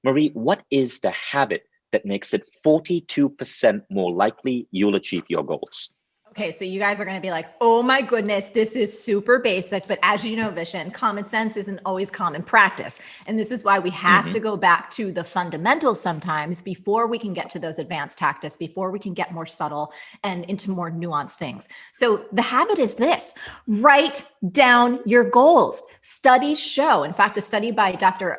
Marie, what is the habit that makes it 42% more likely you'll achieve your goals? Okay, so you guys are going to be like, oh my goodness, this is super basic. But as you know, Vishen, common sense isn't always common practice. And this is why we have to go back to the fundamentals sometimes before we can get to those advanced tactics, before we can get more subtle and into more nuanced things. So the habit is this: write down your goals. Studies show, in fact, a study by Dr.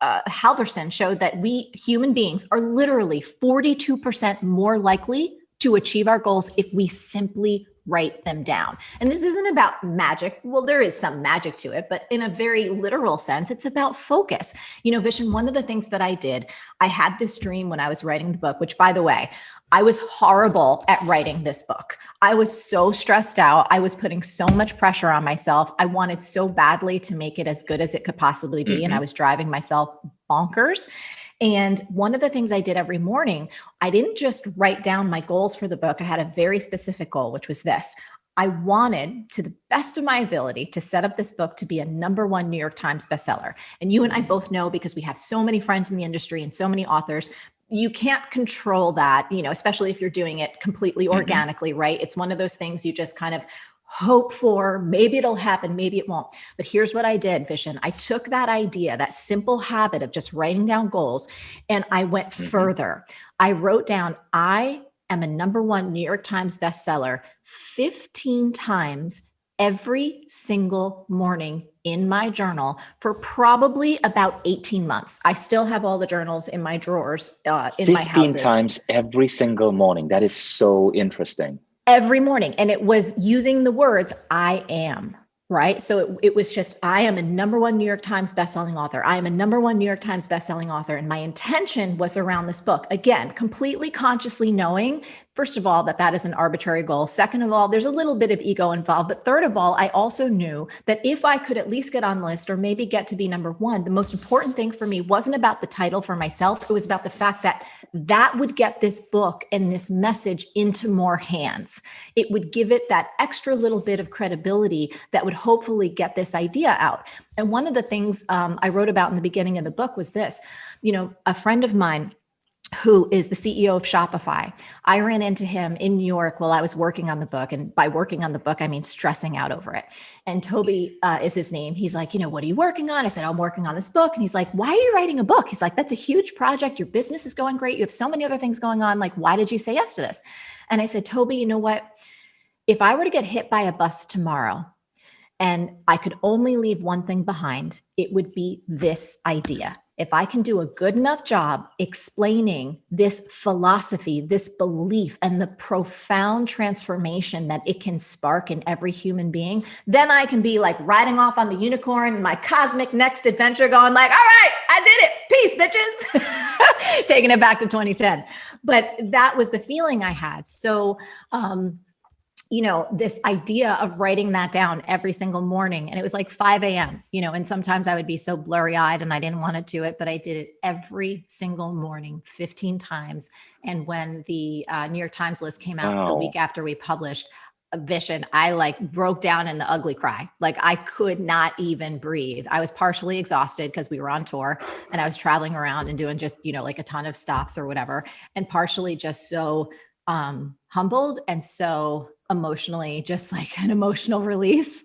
Halverson showed that we human beings are literally 42% more likely to achieve our goals if we simply write them down. And this isn't about magic. Well, there is some magic to it, but in a very literal sense, it's about focus. You know, Vishen, one of the things that I did, I had this dream when I was writing the book, which, by the way, I was horrible at writing this book. I was so stressed out. I was putting so much pressure on myself. I wanted so badly to make it as good as it could possibly be. And I was driving myself bonkers. And one of the things I did every morning, I didn't just write down my goals for the book. I had a very specific goal, which was this: I wanted, to the best of my ability, to set up this book to be a #1 New York Times bestseller. And you and I both know, because we have so many friends in the industry and so many authors, you can't control that, you know, especially if you're doing it completely organically, right? It's one of those things you just kind of hope for. Maybe it'll happen, maybe it won't. But here's what I did, Vishen. I took that idea, that simple habit of just writing down goals, and I went further. I wrote down, I am a #1 New York Times bestseller 15 times every single morning in my journal for probably about 18 months. I still have all the journals in my drawers in my house. 15 times every single morning. That is so interesting. Every morning. And it was using the words, I am, right? So it was just, I am a #1 New York Times bestselling author. I am a #1 New York Times bestselling author. And my intention was around this book. Again, completely consciously knowing, first of all, that is an arbitrary goal. Second of all, there's a little bit of ego involved. But third of all, I also knew that if I could at least get on the list or maybe get to be #1, the most important thing for me wasn't about the title for myself. It was about the fact that that would get this book and this message into more hands. It would give it that extra little bit of credibility that would hopefully get this idea out. And one of the things I wrote about in the beginning of the book was this: you know, a friend of mine who is the CEO of Shopify, I ran into him in New York while I was working on the book. And by working on the book, I mean stressing out over it. And Toby is his name. He's like, you know, what are you working on? I said, I'm working on this book. And he's like, why are you writing a book? He's like, that's a huge project. Your business is going great. You have so many other things going on. Like, why did you say yes to this? And I said, Toby, you know what? If I were to get hit by a bus tomorrow and I could only leave one thing behind, it would be this idea. If I can do a good enough job explaining this philosophy, this belief, and the profound transformation that it can spark in every human being, then I can be like riding off on the unicorn, my cosmic next adventure, going like, all right, I did it. Peace, bitches. Taking it back to 2010. But that was the feeling I had. So, you know, this idea of writing that down every single morning. And it was like 5 a.m., you know, and sometimes I would be so blurry eyed and I didn't want to do it, but I did it every single morning, 15 times. And when the New York Times list came out the week after we published Vishen, I like broke down in the ugly cry. Like I could not even breathe. I was partially exhausted because we were on tour and I was traveling around and doing just, you know, like a ton of stops or whatever. And partially just so humbled and so emotionally, just like an emotional release.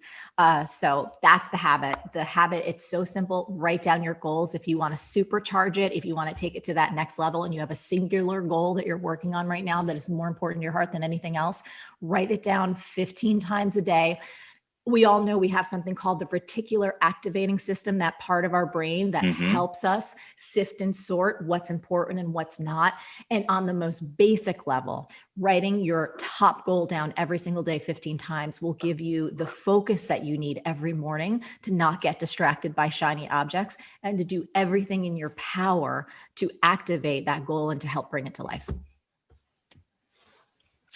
So that's the habit. The habit, it's so simple. Write down your goals. If you want to supercharge it, if you want to take it to that next level and you have a singular goal that you're working on right now that is more important in your heart than anything else, write it down 15 times a day. We all know we have something called the reticular activating system, that part of our brain that helps us sift and sort what's important and what's not. And on the most basic level, writing your top goal down every single day 15 times will give you the focus that you need every morning to not get distracted by shiny objects and to do everything in your power to activate that goal and to help bring it to life.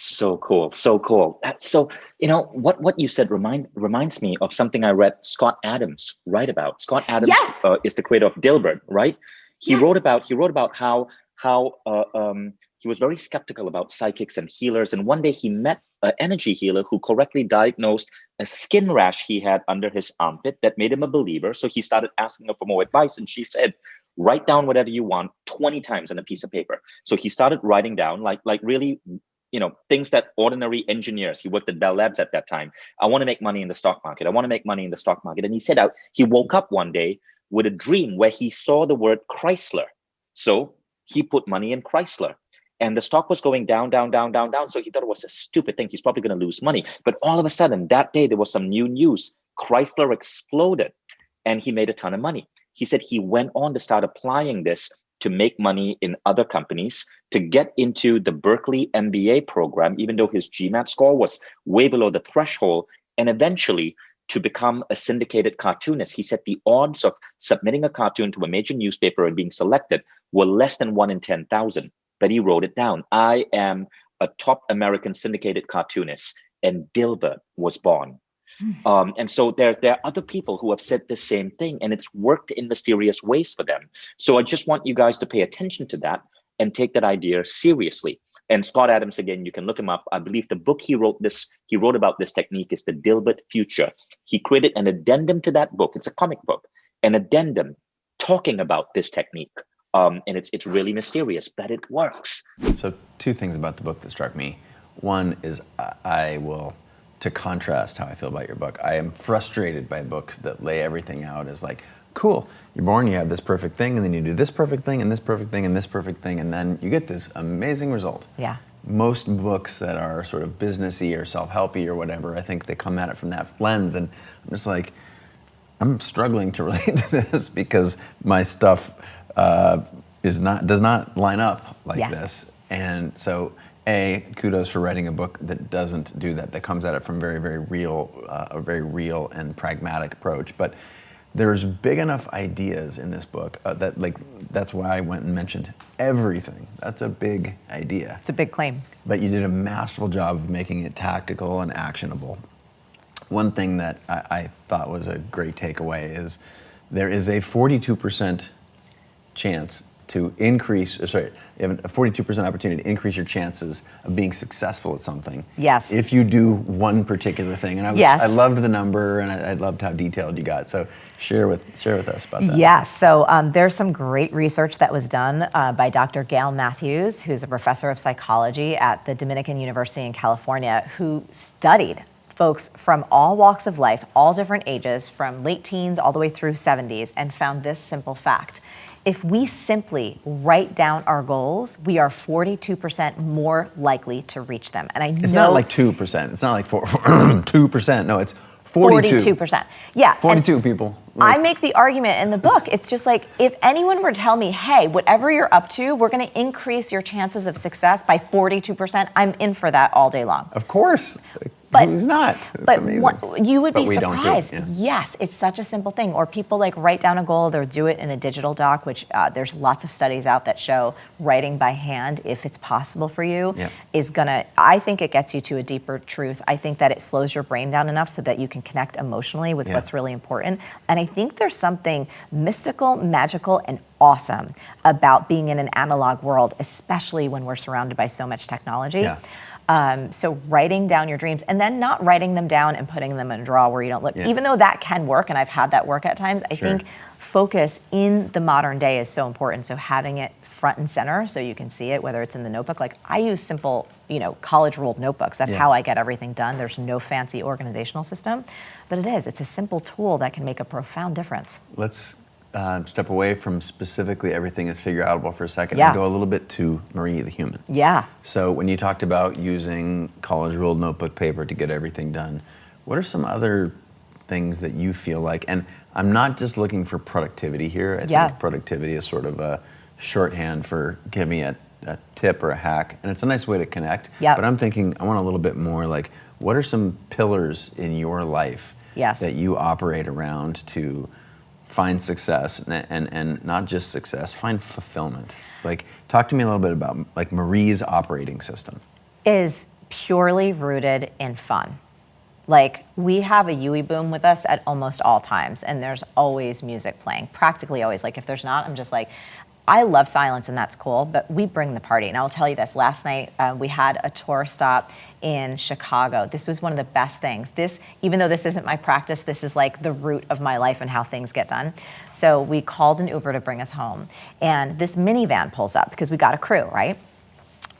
So cool. So cool. So, you know, what you said reminds me of something I read Scott Adams write about. Scott Adams is the creator of Dilbert, right? He wrote about how he was very skeptical about psychics and healers. And one day he met an energy healer who correctly diagnosed a skin rash he had under his armpit that made him a believer. So he started asking her for more advice. And she said, Write down whatever you want 20 times on a piece of paper. So he started writing down like really, things that ordinary engineers, he worked at Bell Labs at that time. I want to make money in the stock market. I want to make money in the stock market. And he said he woke up one day with a dream where he saw the word Chrysler. So he put money in Chrysler. And the stock was going down, down, down, down, down. So he thought it was a stupid thing. He's probably going to lose money. But all of a sudden, that day, there was some new news. Chrysler exploded and he made a ton of money. He said he went on to start applying this to make money in other companies, to get into the Berkeley MBA program, even though his GMAT score was way below the threshold, and eventually to become a syndicated cartoonist. He said the odds of submitting a cartoon to a major newspaper and being selected were less than 1 in 10,000. But he wrote it down. I am a top American syndicated cartoonist, and Dilbert was born. And so there are other people who have said the same thing, and it's worked in mysterious ways for them. So I just want you guys to pay attention to that and take that idea seriously. And Scott Adams, again, you can look him up. I believe the book he wrote about this technique is The Dilbert Future. He created an addendum to that book. It's a comic book, an addendum talking about this technique. And it's really mysterious, but it works. So 2 things about the book that struck me. One is to contrast how I feel about your book, I am frustrated by books that lay everything out as like, cool, you're born, you have this perfect thing, and then you do this perfect thing, and this perfect thing, and this perfect thing, and then you get this amazing result. Yeah. Most books that are sort of businessy or self-helpy or whatever, I think they come at it from that lens, and I'm just like, I'm struggling to relate to this because my stuff does not line up like this. And so, kudos for writing a book that doesn't do that, that comes at it from very, very real, a very real and pragmatic approach. But there's big enough ideas in this book that's why I went and mentioned everything. That's a big idea. It's a big claim. But you did a masterful job of making it tactical and actionable. One thing that I thought was a great takeaway is there is a 42% chance to increase, you have a 42% opportunity to increase your chances of being successful at something. Yes. If you do one particular thing. And I loved the number, and I loved how detailed you got. So share with us about that. Yeah, so there's some great research that was done by Dr. Gail Matthews, who's a professor of psychology at the Dominican University in California, who studied folks from all walks of life, all different ages, from late teens all the way through 70s, and found this simple fact. If we simply write down our goals, we are 42% more likely to reach them. And it's not like 2%. It's not like 2%. No, it's 42%. Yeah. 42 people. I make the argument in the book. It's just like, if anyone were to tell me, hey, whatever you're up to, we're going to increase your chances of success by 42%, I'm in for that all day long. Of course. But who's not? But you would be surprised. Yeah. Yes, it's such a simple thing. Or people like write down a goal, they'll do it in a digital doc, which there's lots of studies out that show writing by hand, if it's possible for you, is gonna, I think it gets you to a deeper truth. I think that it slows your brain down enough so that you can connect emotionally with what's really important. And I think there's something mystical, magical, and awesome about being in an analog world, especially when we're surrounded by so much technology. Yeah. So writing down your dreams and then not writing them down and putting them in a drawer where you don't look, even though that can work, and I've had that work at times, I think focus in the modern day is so important. So having it front and center so you can see it, whether it's in the notebook. Like I use simple, college ruled notebooks. That's how I get everything done. There's no fancy organizational system, but it's a simple tool that can make a profound difference. Let's step away from specifically everything that's Figureoutable for a second and go a little bit to Marie the human. Yeah. So when you talked about using college ruled notebook paper to get everything done, what are some other things that you feel like, and I'm not just looking for productivity here, I think productivity is sort of a shorthand for give me a tip or a hack, and it's a nice way to connect, but I'm thinking I want a little bit more like, what are some pillars in your life that you operate around to find success and not just success, find fulfillment? Like, talk to me a little bit about like Marie's operating system. Is purely rooted in fun. Like, we have a Yui Boom with us at almost all times, and there's always music playing, practically always. Like, if there's not, I'm just like, I love silence and that's cool, but we bring the party. And I'll tell you this, last night we had a tour stop in Chicago. This was one of the best things. Even though this isn't my practice, this is like the root of my life and how things get done. So we called an Uber to bring us home. And this minivan pulls up because we got a crew, right?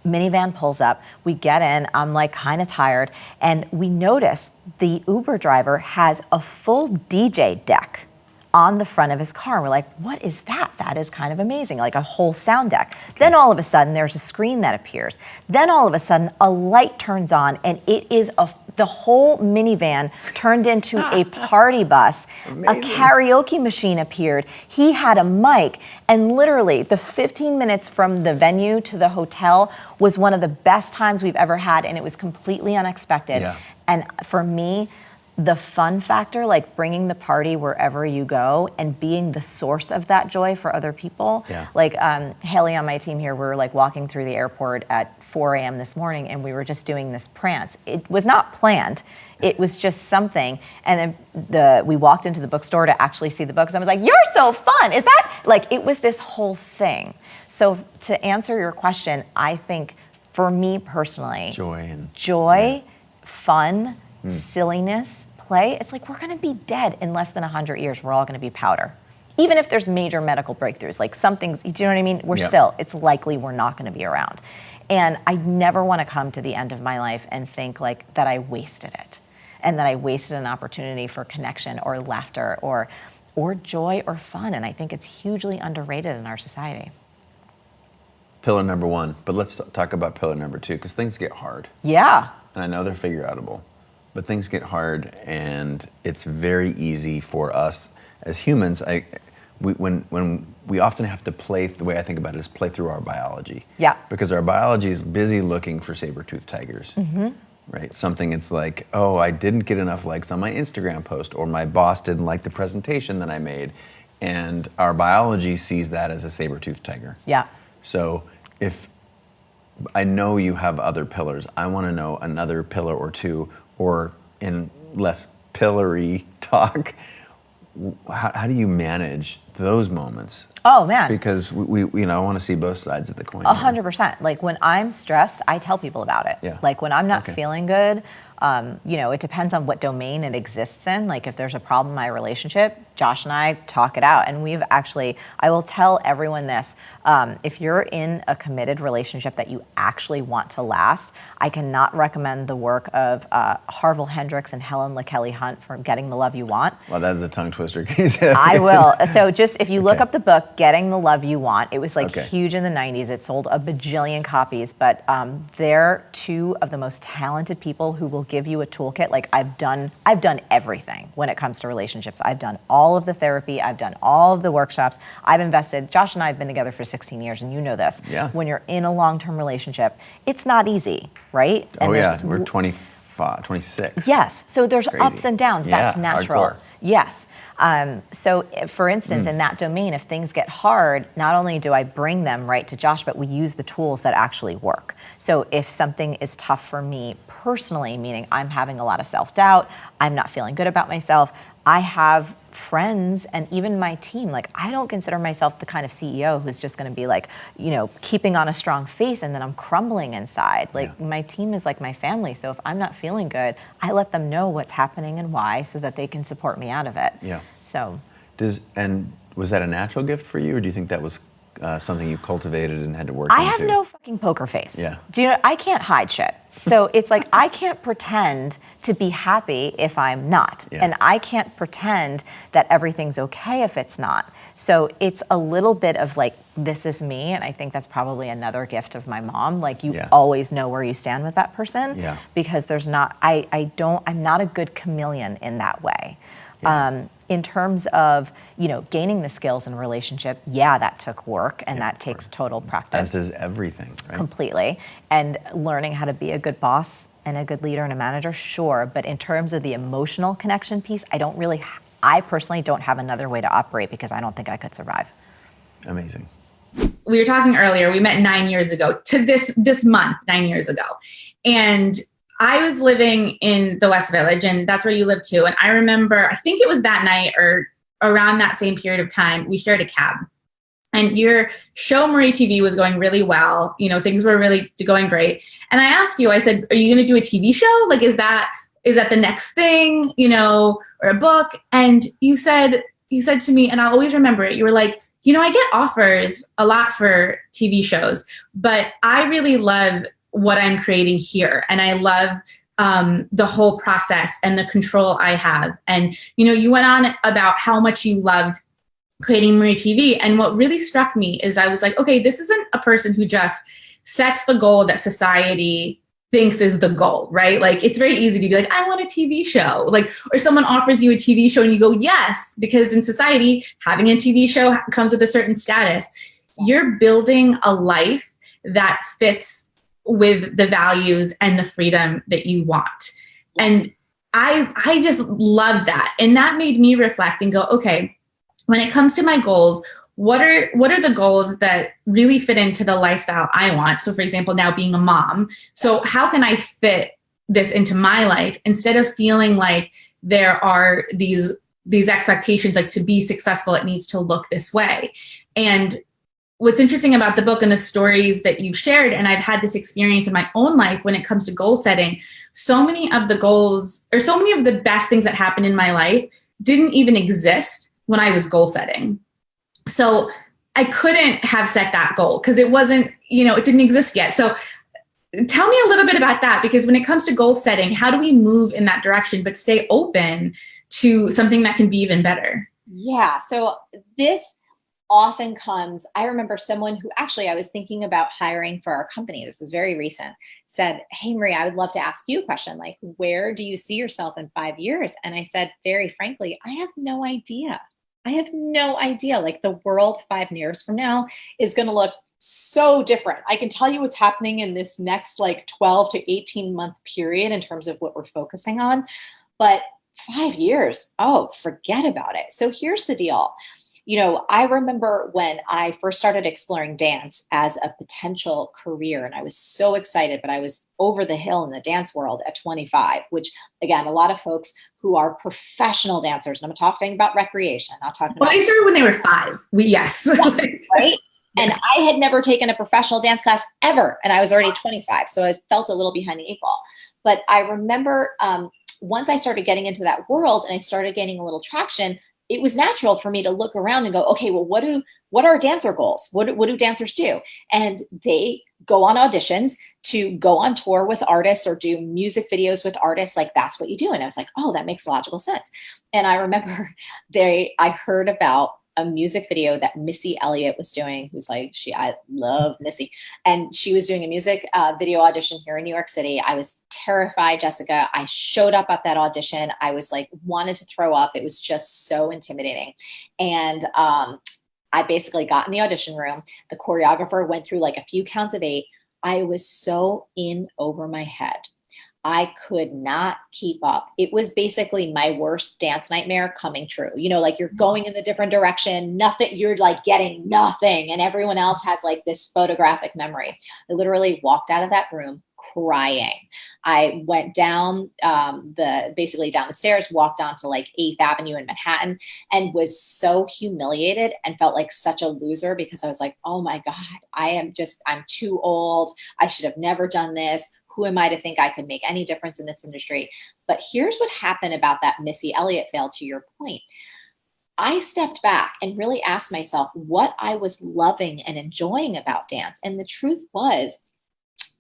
Minivan pulls up, we get in, I'm like kind of tired, and we notice the Uber driver has a full DJ deck on the front of his car. We're like, what is that? That is kind of amazing, like a whole sound deck. Then all of a sudden there's a screen that appears. Then all of a sudden a light turns on and it is the whole minivan turned into a party bus. Amazing. A karaoke machine appeared. He had a mic, and literally the 15 minutes from the venue to the hotel was one of the best times we've ever had, and it was completely unexpected. Yeah. And for me, the fun factor, like bringing the party wherever you go and being the source of that joy for other people. Yeah. Like Haley on my team here, we were like walking through the airport at 4 a.m. this morning, and we were just doing this prance. It was not planned. It was just something. And then we walked into the bookstore to actually see the books. I was like, you're so fun. Is that, like, it was this whole thing. So to answer your question, I think for me personally, joy, fun, silliness, play, it's like we're going to be dead in less than 100 years. We're all going to be powder. Even if there's major medical breakthroughs, like some things, do you know what I mean? It's likely we're not going to be around. And I never want to come to the end of my life and think like that I wasted it and that I wasted an opportunity for connection or laughter or joy or fun. And I think it's hugely underrated in our society. Pillar number one, but let's talk about pillar number two, because things get hard. Yeah. And I know they're figureoutable. But things get hard, and it's very easy for us as humans. When we often have to play, the way I think about it is play through our biology. Yeah. Because our biology is busy looking for saber-toothed tigers, right? Something it's like, oh, I didn't get enough likes on my Instagram post, or my boss didn't like the presentation that I made, and our biology sees that as a saber-toothed tiger. Yeah. So if I know you have other pillars, I want to know another pillar or two. Or in less pillory talk, how do you manage those moments? Oh man! Because we I want to see both sides of the coin. 100%. Like when I'm stressed, I tell people about it. Yeah. Like when I'm not feeling good, it depends on what domain it exists in. Like if there's a problem in my relationship, Josh and I talk it out. And I will tell everyone this, if you're in a committed relationship that you actually want to last, I cannot recommend the work of Harville Hendrix and Helen LaKelly Hunt for Getting the Love You Want. Well, that is a tongue twister. I will. So just if you look up the book, Getting the Love You Want, it was like huge in the 90s. It sold a bajillion copies, but they're two of the most talented people who will give you a toolkit. Like I've done everything when it comes to relationships. I've done all of the therapy. I've done all of the workshops. I've invested. Josh and I have been together for 16 years, and you know this. Yeah. When you're in a long-term relationship, it's not easy, right? And we're 25, 26. Yes. So there's ups and downs. That's natural. Hardcore. Yes. So for instance, in that domain, if things get hard, not only do I bring them right to Josh, but we use the tools that actually work. So if something is tough for me personally, meaning I'm having a lot of self-doubt, I'm not feeling good about myself, I have friends and even my team. Like I don't consider myself the kind of CEO who's just going to be like, keeping on a strong face and then I'm crumbling inside. Like my team is like my family. So if I'm not feeling good, I let them know what's happening and why so that they can support me out of it. Yeah. So was that a natural gift for you, or do you think that was something you cultivated and had to work into? I have no fucking poker face. Yeah. I can't hide shit. So it's like I can't pretend to be happy if I'm not. Yeah. And I can't pretend that everything's okay if it's not. So it's a little bit of like, this is me. And I think that's probably another gift of my mom. Like you always know where you stand with that person. Yeah. Because I'm not a good chameleon in that way. Yeah. In terms of, gaining the skills in a relationship, that took work and that takes total practice. As does everything, right? Completely. And learning how to be a good boss and a good leader and a manager, sure. But in terms of the emotional connection piece, I personally don't have another way to operate because I don't think I could survive. Amazing. We were talking earlier, we met 9 years ago to this month, 9 years ago. And I was living in the West Village, and that's where you live too. And I remember, I think it was that night or around that same period of time, we shared a cab. And your show, Marie TV, was going really well. You know, things were really going great. And I asked you, I said, are you going to do a TV show? Like, is that the next thing, you know, or a book? And you said to me, and I'll always remember it, you were like, you know, I get offers a lot for TV shows, but I really love what I'm creating here. And I love the whole process and the control I have. And, you know, you went on about how much you loved creating Marie TV. And what really struck me is I was like, okay, this isn't a person who just sets the goal that society thinks is the goal, right? Like, it's very easy to be like, I want a TV show, like, or someone offers you a TV show and you go, yes, because in society, having a TV show comes with a certain status. You're building a life that fits with the values and the freedom that you want. And I just love that. And that made me reflect and go, okay, when it comes to my goals, what are the goals that really fit into the lifestyle I want? So for example, now being a mom, so how can I fit this into my life instead of feeling like there are these expectations, like to be successful, it needs to look this way. And what's interesting about the book and the stories that you've shared, and I've had this experience in my own life when it comes to goal setting, so many of the goals or so many of the best things that happened in my life didn't even exist when I was goal setting. So I couldn't have set that goal because it wasn't, you know, it didn't exist yet. So tell me a little bit about that, because when it comes to goal setting, how do we move in that direction, but stay open to something that can be even better? Yeah. So this often comes, I remember someone who actually I was thinking about hiring for our company, this was very recent, said, hey, Marie, I would love to ask you a question. Like, where do you see yourself in 5 years? And I said, very frankly, I have no idea. I have no idea. Like, the world 5 years from now is going to look so different. I can tell you what's happening in this next like 12 to 18 month period in terms of what we're focusing on. But 5 years, oh, forget about it. So here's the deal. You know, I remember when I first started exploring dance as a potential career, and I was so excited, but I was over the hill in the dance world at 25, which again, a lot of folks who are professional dancers, and I'm talking about recreation, not talking about— Well, I started when they were 5. Yes. Right? And I had never taken a professional dance class ever, and I was already 25, so I felt a little behind the 8 ball. But I remember once I started getting into that world and I started gaining a little traction, it was natural for me to look around and go, okay, well, what are dancer goals? What do dancers do? And they go on auditions to go on tour with artists or do music videos with artists. Like, that's what you do. And I was like, oh, that makes logical sense. And I remember I heard about a music video that Missy Elliott was doing, who's like, I love Missy. And she was doing a music video audition here in New York City. I was terrified, Jessica. I showed up at that audition. I was like, wanted to throw up. It was just so intimidating. And I basically got in the audition room. The choreographer went through like a few counts of 8. I was so in over my head. I could not keep up. It was basically my worst dance nightmare coming true. You know, like, you're going in the different direction, nothing, you're like getting nothing. And everyone else has like this photographic memory. I literally walked out of that room crying. I went down basically down the stairs, walked onto like 8th Avenue in Manhattan, and was so humiliated and felt like such a loser, because I was like, oh my God, I'm too old. I should have never done this. Who am I to think I could make any difference in this industry? But here's what happened about that Missy Elliott fail, to your point. I stepped back and really asked myself what I was loving and enjoying about dance. And the truth was,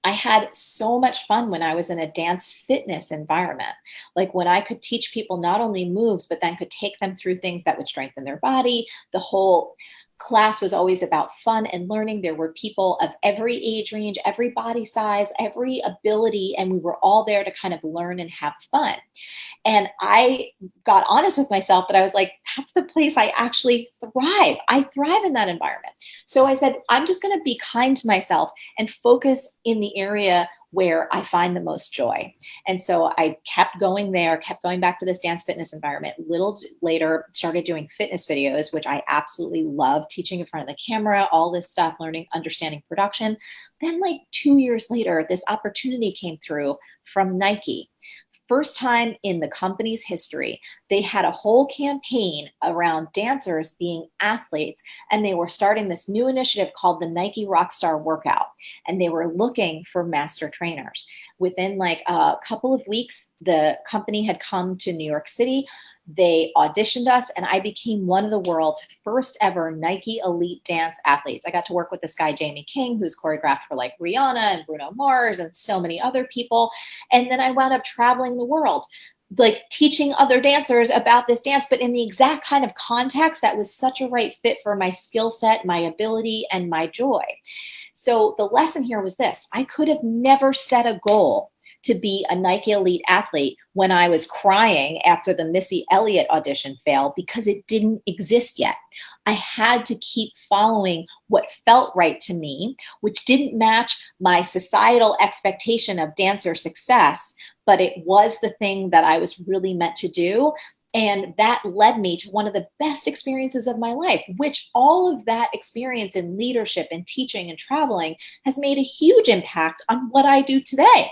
I had so much fun when I was in a dance fitness environment. Like, when I could teach people not only moves, but then could take them through things that would strengthen their body. The whole class was always about fun and learning. There were people of every age range, every body size, every ability, and we were all there to kind of learn and have fun. And I got honest with myself that I was like, that's the place I actually thrive. I thrive in that environment. So I said, I'm just going to be kind to myself and focus in the area where I find the most joy. And so I kept going there, kept going back to this dance fitness environment. Little later, started doing fitness videos, which I absolutely love, teaching in front of the camera, all this stuff, learning, understanding production. Then like 2 years later, this opportunity came through from Nike first time in the company's history, they had a whole campaign around dancers being athletes, and they were starting this new initiative called the Nike Rockstar Workout, and they were looking for master trainers. Within like a couple of weeks, the company had come to New York City. They auditioned us, and I became one of the world's first ever Nike elite dance athletes. I got to work with this guy, Jamie King, who's choreographed for like Rihanna and Bruno Mars and so many other people. And then I wound up traveling the world, like teaching other dancers about this dance, but in the exact kind of context that was such a right fit for my skill set, my ability, and my joy. So the lesson here was this: I could have never set a goal to be a Nike elite athlete when I was crying after the Missy Elliott audition failed, because it didn't exist yet. I had to keep following what felt right to me, which didn't match my societal expectation of dancer success, but it was the thing that I was really meant to do. And that led me to one of the best experiences of my life, which all of that experience in leadership and teaching and traveling has made a huge impact on what I do today.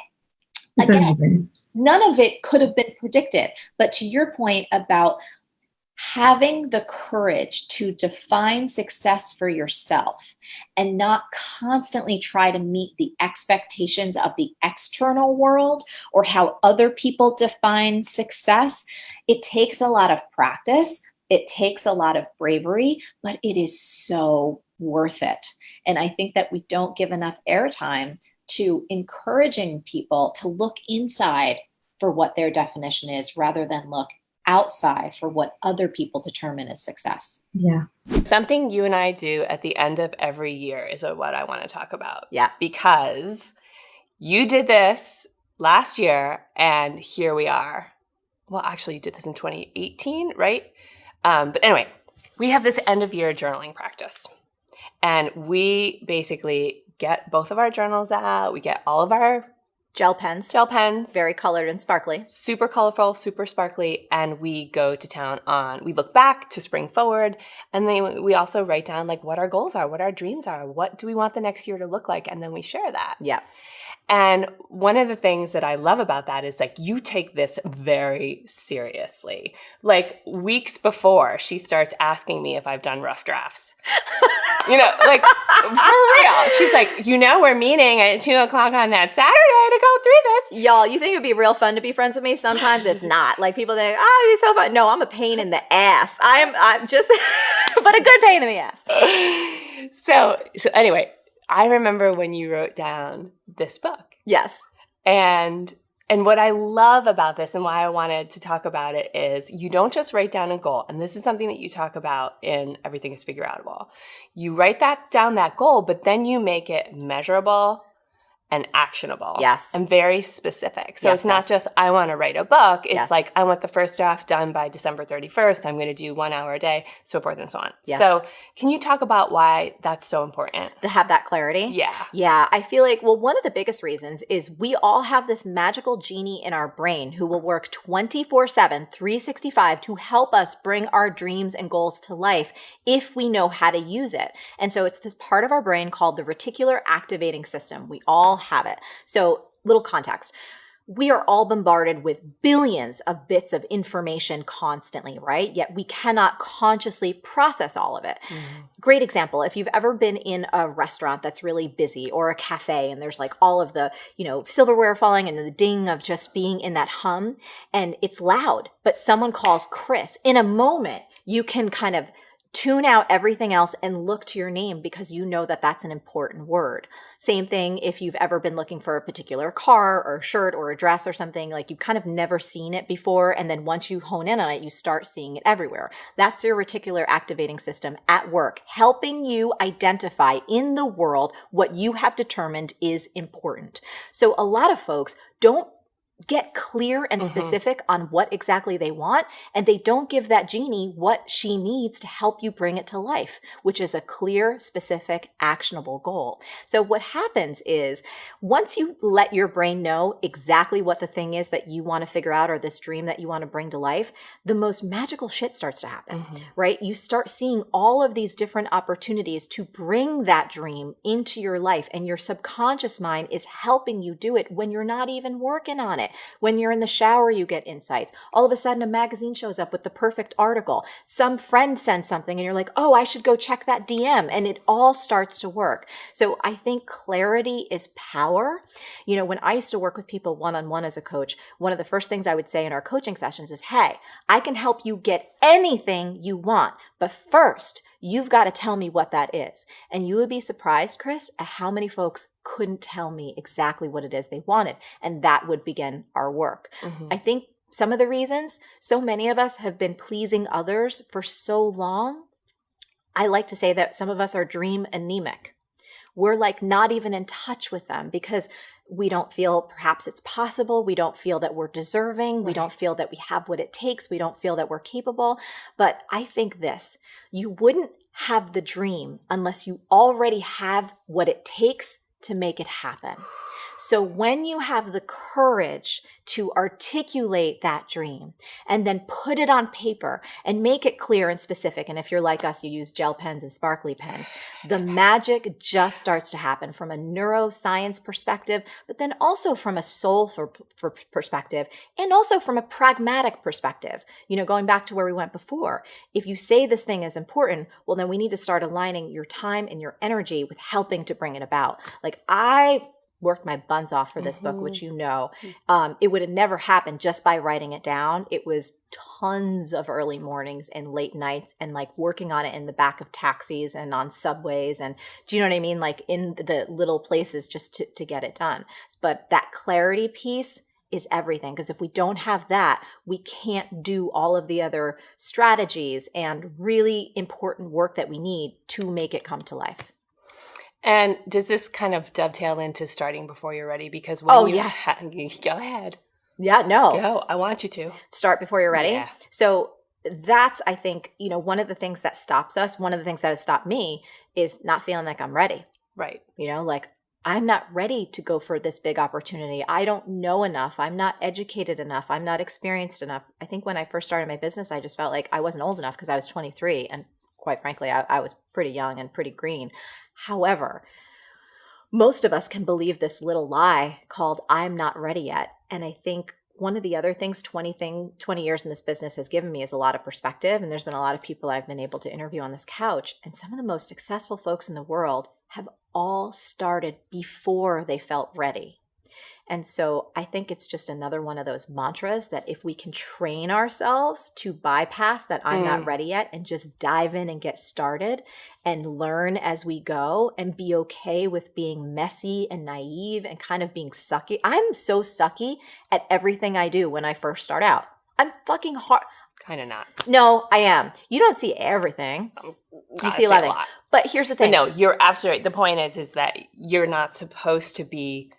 Again, none of it could have been predicted. But to your point about having the courage to define success for yourself and not constantly try to meet the expectations of the external world or how other people define success, it takes a lot of practice. It takes a lot of bravery, but it is so worth it. And I think that we don't give enough airtime to encouraging people to look inside for what their definition is rather than look outside for what other people determine as success. Yeah. Something you and I do at the end of every year is what I want to talk about. Yeah. Because you did this last year and here we are. Well, actually you did this in 2018, right? But anyway, we have this end of year journaling practice. And we basically get both of our journals out. We get all of our gel pens, very colored and sparkly, super colorful, super sparkly. And we go to town we look back to spring forward. And then we also write down like what our goals are, what our dreams are, what do we want the next year to look like? And then we share that. Yeah. And one of the things that I love about that is like you take this very seriously. Like weeks before, she starts asking me if I've done rough drafts. Like for real. She's like, we're meeting at 2:00 on that Saturday to go through this. Y'all, you think it'd be real fun to be friends with me? Sometimes it's not. Like people think, oh, it'd be so fun. No, I'm a pain in the ass. I'm just, but a good pain in the ass. So anyway, I remember when you wrote down this book. Yes. And what I love about this and why I wanted to talk about it is you don't just write down a goal. And this is something that you talk about in Everything is Figureoutable. You write that goal, but then you make it measurable and actionable. Yes. And very specific. So it's not just, I want to write a book. It's like, I want the first draft done by December 31st. I'm going to do 1 hour a day, so forth and so on. Yes. So can you talk about why that's so important? To have that clarity? Yeah. Yeah. I feel like, one of the biggest reasons is we all have this magical genie in our brain who will work 24/7, 365 to help us bring our dreams and goals to life if we know how to use it. And so it's this part of our brain called the reticular activating system. We all have it. So little context. We are all bombarded with billions of bits of information constantly, right? Yet we cannot consciously process all of it. Mm-hmm. Great example. If you've ever been in a restaurant that's really busy or a cafe and there's like all of the, silverware falling and the ding of just being in that hum and it's loud, but someone calls Chris. In a moment, you can kind of tune out everything else and look to your name because you know that that's an important word. Same thing if you've ever been looking for a particular car or a shirt or a dress or something, like you've kind of never seen it before. And then once you hone in on it, you start seeing it everywhere. That's your reticular activating system at work, helping you identify in the world what you have determined is important. So a lot of folks don't get clear and specific on what exactly they want, and they don't give that genie what she needs to help you bring it to life, which is a clear, specific, actionable goal. So what happens is once you let your brain know exactly what the thing is that you want to figure out or this dream that you want to bring to life, the most magical shit starts to happen, right? You start seeing all of these different opportunities to bring that dream into your life, and your subconscious mind is helping you do it when you're not even working on it. minute. When you're in the shower, you get insights. All of a sudden, a magazine shows up with the perfect article. Some friend sends something and you're like, oh, I should go check that DM. And it all starts to work. So I think clarity is power. You know, when I used to work with people one-on-one as a coach, one of the first things I would say in our coaching sessions is, hey, I can help you get anything you want, but first, you've got to tell me what that is. And you would be surprised, Chris, at how many folks couldn't tell me exactly what it is they wanted. And that would begin our work. I think some of the reasons so many of us have been pleasing others for so long, I like to say that some of us are dream anemic. We're like not even in touch with them because we don't feel perhaps it's possible. We don't feel that we're deserving. Right. We don't feel that we have what it takes. We don't feel that we're capable. But I think you wouldn't have the dream unless you already have what it takes to make it happen. So when you have the courage to articulate that dream and then put it on paper and make it clear and specific, and if you're like us, you use gel pens and sparkly pens, the magic just starts to happen from a neuroscience perspective, but then also from a soul perspective and also from a pragmatic perspective. You know, going back to where we went before, if you say this thing is important, well, then we need to start aligning your time and your energy with helping to bring it about. Like I worked my buns off for this book, which you know, it would have never happened just by writing it down. It was tons of early mornings and late nights and like working on it in the back of taxis and on subways. And do you know what I mean? Like in the little places just to get it done. But that clarity piece is everything. Because if we don't have that, we can't do all of the other strategies and really important work that we need to make it come to life. And does this kind of dovetail into starting before you're ready? Because when yes. Go ahead. Yeah, no. Go. I want you to. Start before you're ready. Yeah. So that's, I think, you know, one of the things that stops us, one of the things that has stopped me is not feeling like I'm ready. Right. You know, like I'm not ready to go for this big opportunity. I don't know enough. I'm not educated enough. I'm not experienced enough. I think when I first started my business, I just felt like I wasn't old enough because I was 23. And quite frankly, I was pretty young and pretty green. However, most of us can believe this little lie called I'm not ready yet. And I think one of the other things 20 years in this business has given me is a lot of perspective. And there's been a lot of people I've been able to interview on this couch. And some of the most successful folks in the world have all started before they felt ready. And so I think it's just another one of those mantras that if we can train ourselves to bypass that I'm not ready yet and just dive in and get started and learn as we go and be okay with being messy and naive and kind of being sucky. I'm so sucky at everything I do when I first start out. I'm fucking hard. Kind of not. No, I am. You don't see everything. You see a lot of things. But here's the thing. But no, you're absolutely right. The point is that you're not supposed to be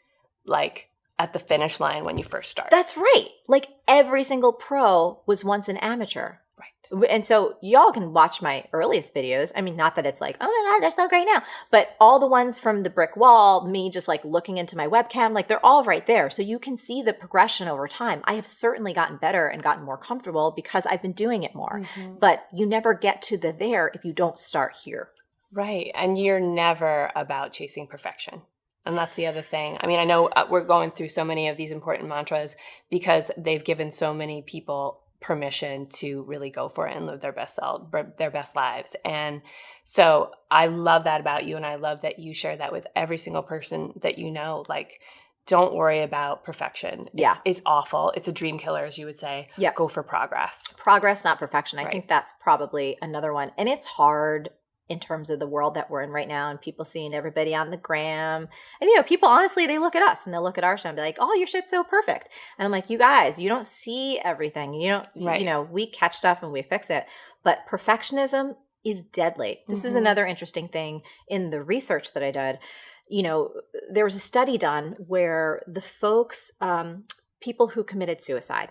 like at the finish line when you first start. That's right. Like every single pro was once an amateur. Right. And so y'all can watch my earliest videos. I mean, not that it's like, oh my God, they're so great now. But all the ones from the brick wall, me just like looking into my webcam, like they're all right there. So you can see the progression over time. I have certainly gotten better and gotten more comfortable because I've been doing it more. But you never get to the there if you don't start here. Right. And you're never about chasing perfection. And that's the other thing. I mean, I know we're going through so many of these important mantras because they've given so many people permission to really go for it and live their best lives. And so I love that about you. And I love that you share that with every single person that you know. Like, don't worry about perfection. It's awful. It's a dream killer, as you would say. Yeah. Go for progress. Progress, not perfection. I think that's probably another one. And it's hard in terms of the world that we're in right now and people seeing everybody on the gram. And, you know, people, honestly, they look at us and they'll look at our show and be like, oh, your shit's so perfect. And I'm like, you guys, you don't see everything. You don't, you know, we catch stuff and we fix it. But perfectionism is deadly. This is another interesting thing in the research that I did. You know, there was a study done where the folks, people who committed suicide,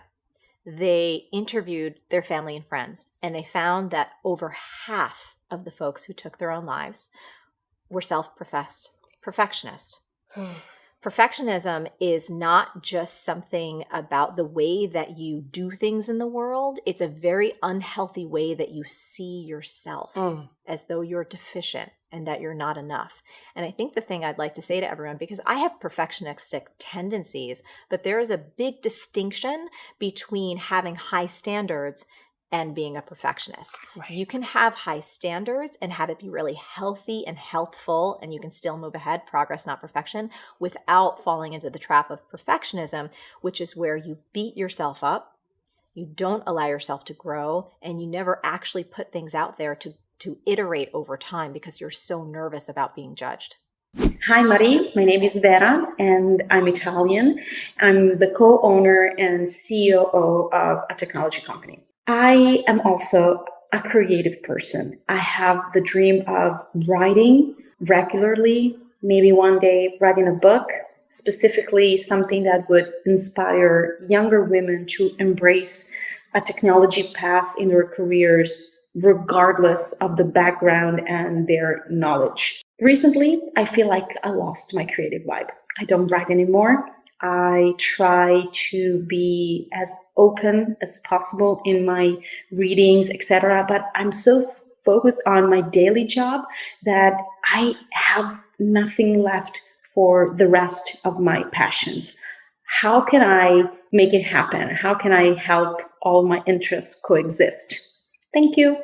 they interviewed their family and friends, and they found that over half of the folks who took their own lives were self-professed perfectionists. Perfectionism is not just something about the way that you do things in the world. It's a very unhealthy way that you see yourself as though you're deficient and that you're not enough. And I think the thing I'd like to say to everyone, because I have perfectionistic tendencies, but there is a big distinction between having high standards and being a perfectionist. Right. You can have high standards and have it be really healthy and healthful, and you can still move ahead, progress, not perfection, without falling into the trap of perfectionism, which is where you beat yourself up, you don't allow yourself to grow, and you never actually put things out there to iterate over time because you're so nervous about being judged. Hi, Mari. My name is Vera, and I'm Italian. I'm the co-owner and COO of a technology company. I am also a creative person. I have the dream of writing regularly, maybe one day writing a book, specifically something that would inspire younger women to embrace a technology path in their careers, regardless of the background and their knowledge. Recently, I feel like I lost my creative vibe. I don't write anymore. I try to be as open as possible in my readings, etc. But I'm so focused on my daily job that I have nothing left for the rest of my passions. How can I make it happen? How can I help all my interests coexist? Thank you.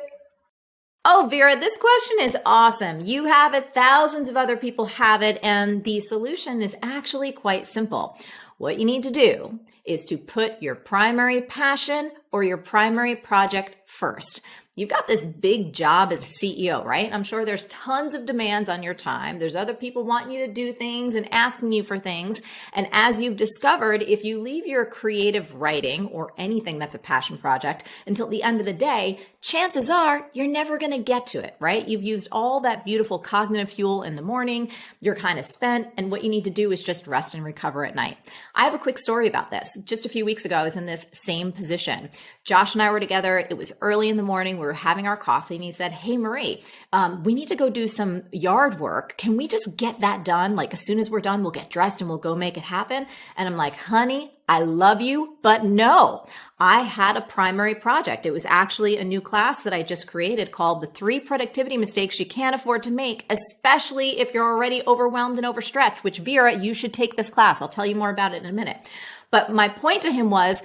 Oh, Vera, this question is awesome. You have it. Thousands of other people have it. And the solution is actually quite simple. What you need to do is to put your primary passion or your primary project first. You've got this big job as CEO, right? I'm sure there's tons of demands on your time. There's other people wanting you to do things and asking you for things. And as you've discovered, if you leave your creative writing or anything that's a passion project until the end of the day, chances are you're never going to get to it, right? You've used all that beautiful cognitive fuel in the morning. You're kind of spent. And what you need to do is just rest and recover at night. I have a quick story about this. Just a few weeks ago, I was in this same position. Josh and I were together. It was early in the morning. We were having our coffee and he said, "Hey, Marie, we need to go do some yard work. Can we just get that done? Like as soon as we're done, we'll get dressed and we'll go make it happen." And I'm like, "Honey, I love you, but no, I had a primary project. It was actually a new class that I just created called The 3 Productivity Mistakes You Can't Afford to Make, especially if you're already overwhelmed and overstretched," which Vera, you should take this class. I'll tell you more about it in a minute. But my point to him was,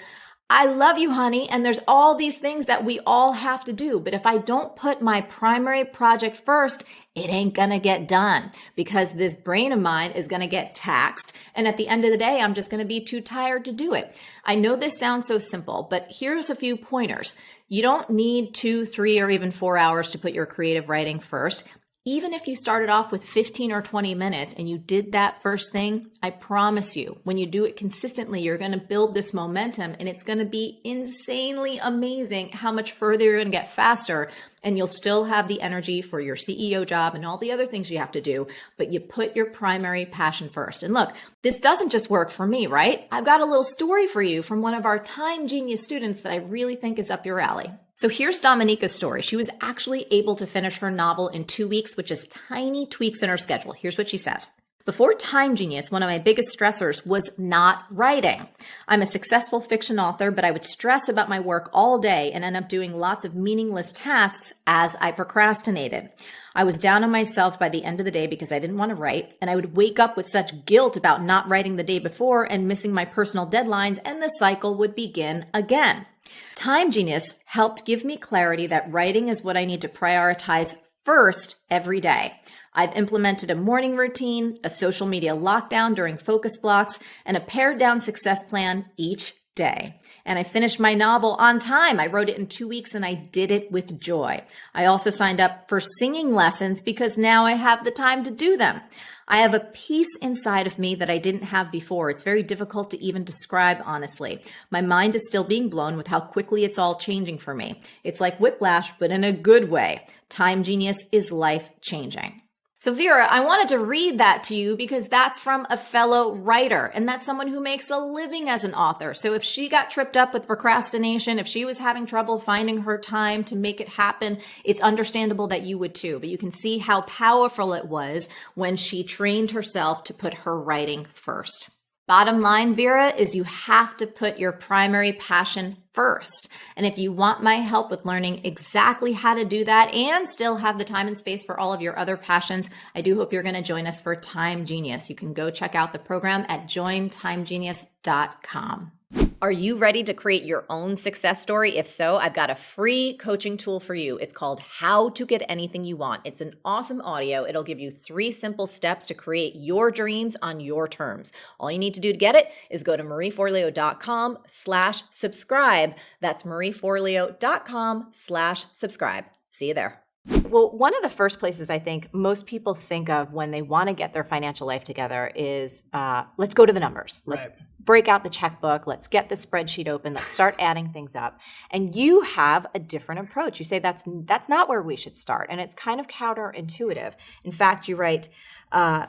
I love you, honey, and there's all these things that we all have to do. But if I don't put my primary project first, it ain't gonna get done because this brain of mine is gonna get taxed. And at the end of the day, I'm just gonna be too tired to do it. I know this sounds so simple, but here's a few pointers. You don't need 2, 3, or even 4 hours to put your creative writing first. Even if you started off with 15 or 20 minutes and you did that first thing, I promise you, when you do it consistently, you're going to build this momentum and it's going to be insanely amazing how much further you're going to get faster. And you'll still have the energy for your CEO job and all the other things you have to do, but you put your primary passion first. And look, this doesn't just work for me, right? I've got a little story for you from one of our Time Genius students that I really think is up your alley. So here's Dominica's story. She was actually able to finish her novel in 2 weeks with just tiny tweaks in her schedule. Here's what she says. Before Time Genius, one of my biggest stressors was not writing. I'm a successful fiction author, but I would stress about my work all day and end up doing lots of meaningless tasks as I procrastinated. I was down on myself by the end of the day because I didn't want to write, and I would wake up with such guilt about not writing the day before and missing my personal deadlines, and the cycle would begin again. Time Genius helped give me clarity that writing is what I need to prioritize first every day. I've implemented a morning routine, a social media lockdown during focus blocks, and a pared down success plan each day. And I finished my novel on time. I wrote it in 2 weeks and I did it with joy. I also signed up for singing lessons because now I have the time to do them. I have a peace inside of me that I didn't have before. It's very difficult to even describe, honestly. My mind is still being blown with how quickly it's all changing for me. It's like whiplash, but in a good way. Time Genius is life changing. So Vera, I wanted to read that to you because that's from a fellow writer, and that's someone who makes a living as an author. So if she got tripped up with procrastination, if she was having trouble finding her time to make it happen, it's understandable that you would too. But you can see how powerful it was when she trained herself to put her writing first. Bottom line, Vera, is you have to put your primary passion first. And if you want my help with learning exactly how to do that and still have the time and space for all of your other passions, I do hope you're going to join us for Time Genius. You can go check out the program at jointimegenius.com. Are you ready to create your own success story? If so, I've got a free coaching tool for you. It's called How to Get Anything You Want. It's an awesome audio. It'll give you 3 simple steps to create your dreams on your terms. All you need to do to get it is go to marieforleo.com/subscribe. That's marieforleo.com/subscribe. See you there. Well, one of the first places I think most people think of when they want to get their financial life together is let's go to the numbers. Let's break out the checkbook. Let's get the spreadsheet open. Let's start adding things up. And you have a different approach. You say that's not where we should start. And it's kind of counterintuitive. In fact, you write,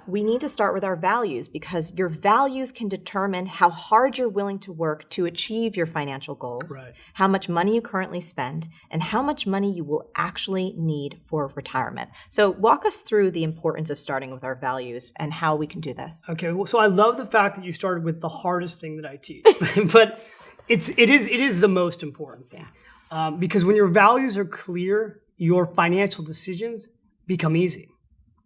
we need to start with our values because your values can determine how hard you're willing to work to achieve your financial goals, how much money you currently spend, and how much money you will actually need for retirement. So walk us through the importance of starting with our values and how we can do this. Okay, well, so I love the fact that you started with the hardest thing that I teach, but it is the most important thing. Because when your values are clear, your financial decisions become easy.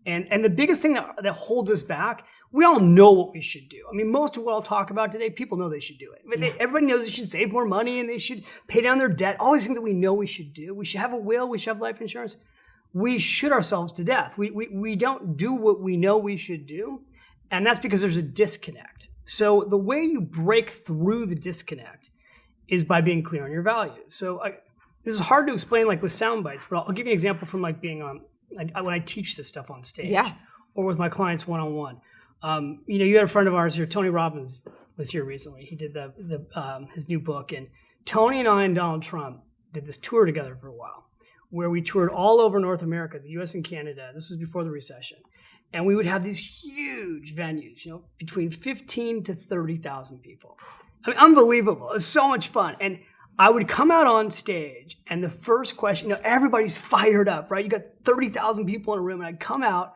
And the biggest thing that holds us back, we all know what we should do. I mean, most of what I'll talk about today, people know they should do it. Everybody knows they should save more money and they should pay down their debt. All these things that we know we should do. We should have a will. We should have life insurance. We shoot ourselves to death. We don't do what we know we should do. And that's because there's a disconnect. So the way you break through the disconnect is by being clear on your values. So this is hard to explain like with sound bites, but I'll give you an example from like being on when I teach this stuff on stage or with my clients one-on-one. You had a friend of ours here, Tony Robbins was here recently. He did his new book, and Tony and I and Donald Trump did this tour together for a while where we toured all over North America, the US and Canada. This was before the recession. And we would have these huge venues, between 15 to 30,000 people. I mean, unbelievable. It was so much fun. And I would come out on stage, and the first question, everybody's fired up, right? You got 30,000 people in a room, and I'd come out,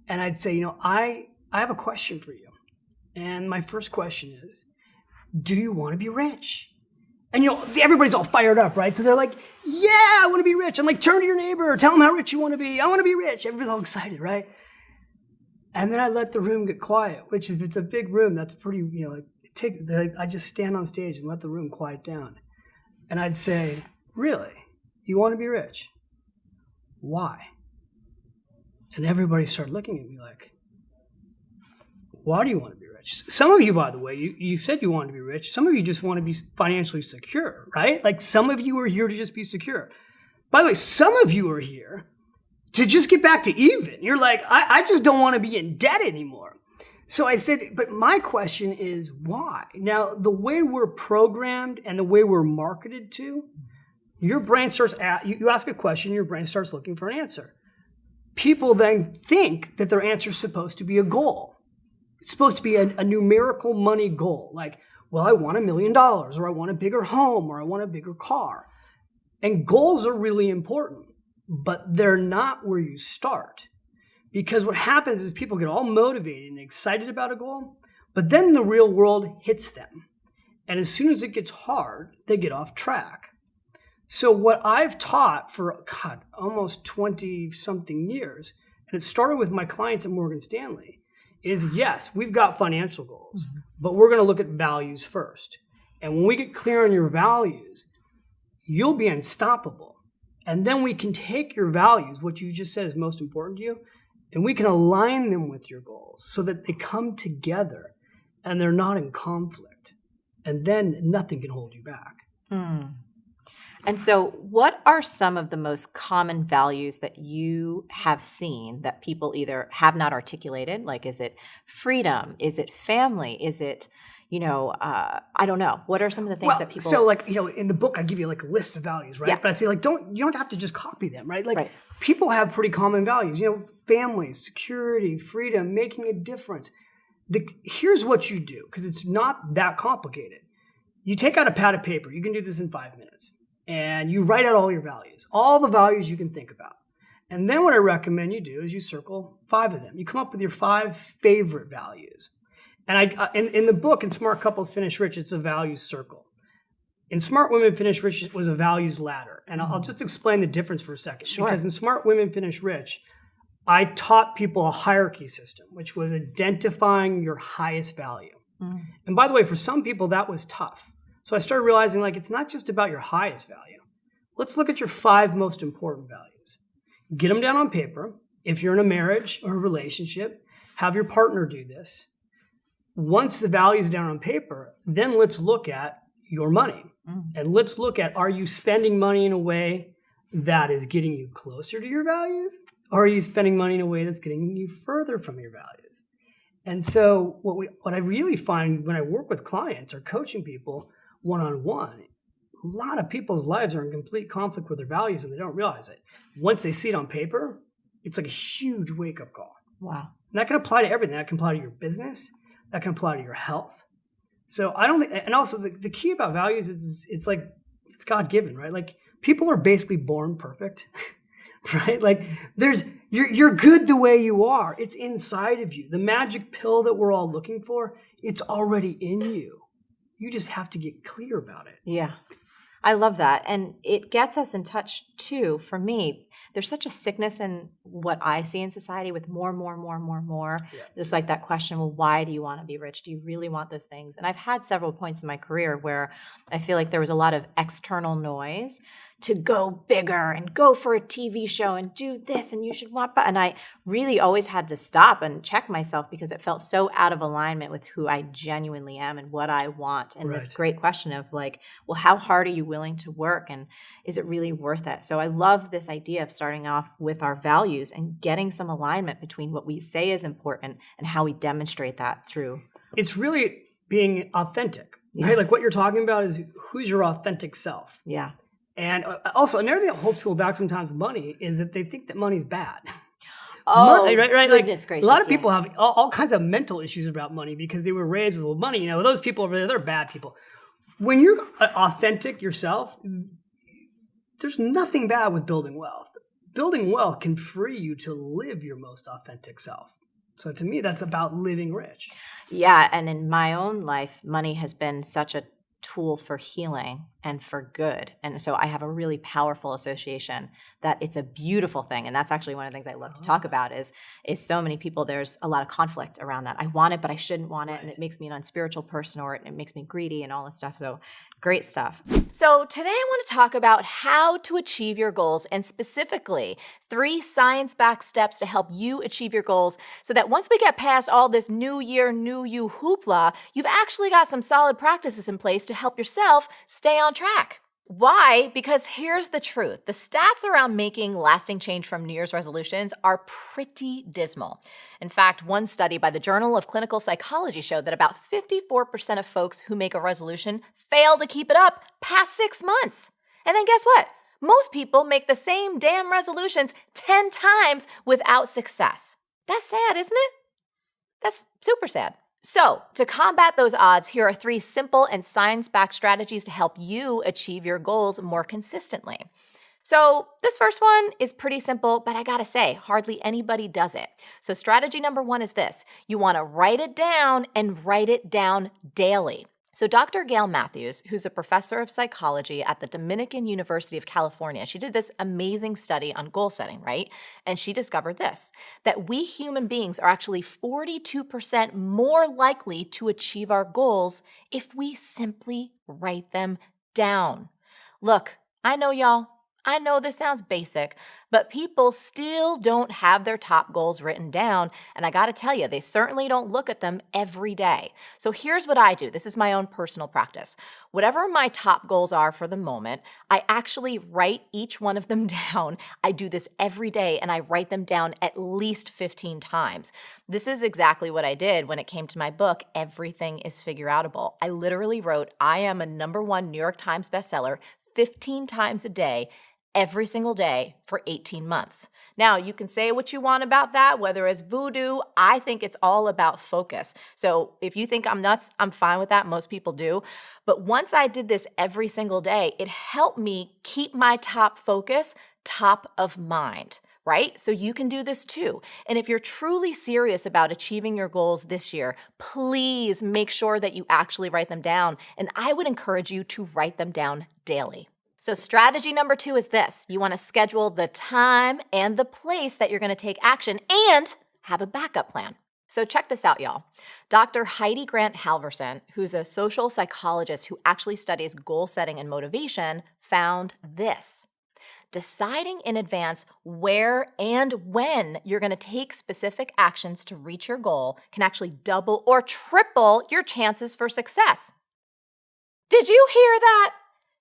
and I'd say, I have a question for you. And my first question is, do you want to be rich? And, everybody's all fired up, right? So they're like, yeah, I want to be rich. I'm like, turn to your neighbor, tell them how rich you want to be. I want to be rich. Everybody's all excited, right? And then I let the room get quiet, which if it's a big room, that's pretty, I just stand on stage and let the room quiet down. And I'd say, really? You want to be rich? Why? And everybody started looking at me like, why do you want to be rich? Some of you, by the way, you said you wanted to be rich. Some of you just want to be financially secure, right? Like some of you are here to just be secure. By the way, some of you are here to just get back to even. You're like, I just don't want to be in debt anymore. So I said, but my question is why? Now, the way we're programmed and the way we're marketed to, your brain starts, you ask a question, your brain starts looking for an answer. People then think that their answer is supposed to be a goal. It's supposed to be a numerical money goal. Like, well, I want $1 million, or I want a bigger home, or I want a bigger car. And goals are really important, but they're not where you start. Because what happens is people get all motivated and excited about a goal, but then the real world hits them. And as soon as it gets hard, they get off track. So what I've taught for, almost 20-something years, and it started with my clients at Morgan Stanley, is yes, we've got financial goals, but we're going to look at values first. And when we get clear on your values, you'll be unstoppable. And then we can take your values, what you just said is most important to you, and we can align them with your goals so that they come together and they're not in conflict. And then nothing can hold you back. And so what are some of the most common values that you have seen that people either have not articulated? Like, is it freedom? Is it family? Is it, I don't know. What are some of the things that people... So in the book, I give you like a list of values, right? Yeah. But I say you don't have to just copy them, right? People have pretty common values. family, security, freedom, making a difference. Here's what you do, because it's not that complicated. You take out a pad of paper. You can do this in 5 minutes. And you write out all your values, all the values you can think about. And then what I recommend you do is you circle 5 of them. You come up with your 5 favorite values. And in the book, in Smart Couples Finish Rich, it's a values circle. In Smart Women Finish Rich, it was a values ladder. And I'll just explain the difference for a second. Sure. Because in Smart Women Finish Rich, I taught people a hierarchy system, which was identifying your highest value. And by the way, for some people, that was tough. So I started realizing, like, it's not just about your highest value. Let's look at your 5 most important values. Get them down on paper. If you're in a marriage or a relationship, have your partner do this. Once the value's down on paper, then let's look at your money. And let's look at, are you spending money in a way that is getting you closer to your values? Or are you spending money in a way that's getting you further from your values? And so what I really find when I work with clients or coaching people one-on-one, a lot of people's lives are in complete conflict with their values and they don't realize it. Once they see it on paper, it's like a huge wake-up call. Wow. And that can apply to everything. That can apply to your business. That can apply to your health. So I don't think, and also the key about values is it's like, it's God-given, right? Like, people are basically born perfect, right? Like, you're good the way you are. It's inside of you. The magic pill that we're all looking for, it's already in you. You just have to get clear about it. Yeah. I love that. And it gets us in touch too. For me, there's such a sickness in what I see in society with more. Yeah. Just like that question, well, why do you want to be rich? Do you really want those things? And I've had several points in my career where I feel like there was a lot of external noise to go bigger and go for a TV show and do this and you should want, and I really always had to stop and check myself because it felt so out of alignment with who I genuinely am and what I want. And this great question of like, well, how hard are you willing to work and is it really worth it? So I love this idea of starting off with our values and getting some alignment between what we say is important and how we demonstrate that through. It's really being authentic, right? Like what you're talking about is who's your authentic self. Yeah. And also, another thing that holds people back sometimes with money is that they think that money's bad. Oh, money, right? Goodness like, gracious, a lot of people have all kinds of mental issues about money because they were raised with, well, money, those people over there, they're bad people. When you're authentic yourself, there's nothing bad with building wealth. Building wealth can free you to live your most authentic self. So to me, that's about living rich. Yeah. And in my own life, money has been such a tool for healing and for good. And so I have a really powerful association that it's a beautiful thing. And that's actually one of the things I love to talk about is so many people, there's a lot of conflict around that. I want it, but I shouldn't want it. And it makes me an unspiritual person or it makes me greedy and all this stuff. So great stuff. So today I want to talk about how to achieve your goals and specifically 3 science-backed steps to help you achieve your goals so that once we get past all this new year, new you hoopla, you've actually got some solid practices in place to help yourself stay on track. Why? Because here's the truth. The stats around making lasting change from New Year's resolutions are pretty dismal. In fact, one study by the Journal of Clinical Psychology showed that about 54% of folks who make a resolution fail to keep it up past 6 months. And then guess what? Most people make the same damn resolutions 10 times without success. That's sad, isn't it? That's super sad. So, to combat those odds, here are 3 simple and science-backed strategies to help you achieve your goals more consistently. So, this first one is pretty simple, but I gotta say, hardly anybody does it. So, strategy number 1 is this. You wanna write it down and write it down daily. So Dr. Gail Matthews, who's a professor of psychology at the Dominican University of California, she did this amazing study on goal setting, right? And she discovered this, that we human beings are actually 42% more likely to achieve our goals if we simply write them down. Look, I know y'all. I know this sounds basic, but people still don't have their top goals written down, and I gotta tell you, they certainly don't look at them every day. So here's what I do. This is my own personal practice. Whatever my top goals are for the moment, I actually write each one of them down. I do this every day, and I write them down at least 15 times. This is exactly what I did when it came to my book, Everything is Figureoutable. I literally wrote, I am a #1 New York Times bestseller 15 times a day, every single day for 18 months. Now, you can say what you want about that, whether it's voodoo. I think it's all about focus. So if you think I'm nuts, I'm fine with that. Most people do. But once I did this every single day, it helped me keep my top focus top of mind, right? So you can do this too. And if you're truly serious about achieving your goals this year, please make sure that you actually write them down. And I would encourage you to write them down daily. So strategy number 2 is this. You want to schedule the time and the place that you're going to take action and have a backup plan. So check this out, y'all. Dr. Heidi Grant Halverson, who's a social psychologist who actually studies goal setting and motivation, found this. Deciding in advance where and when you're going to take specific actions to reach your goal can actually double or triple your chances for success. Did you hear that?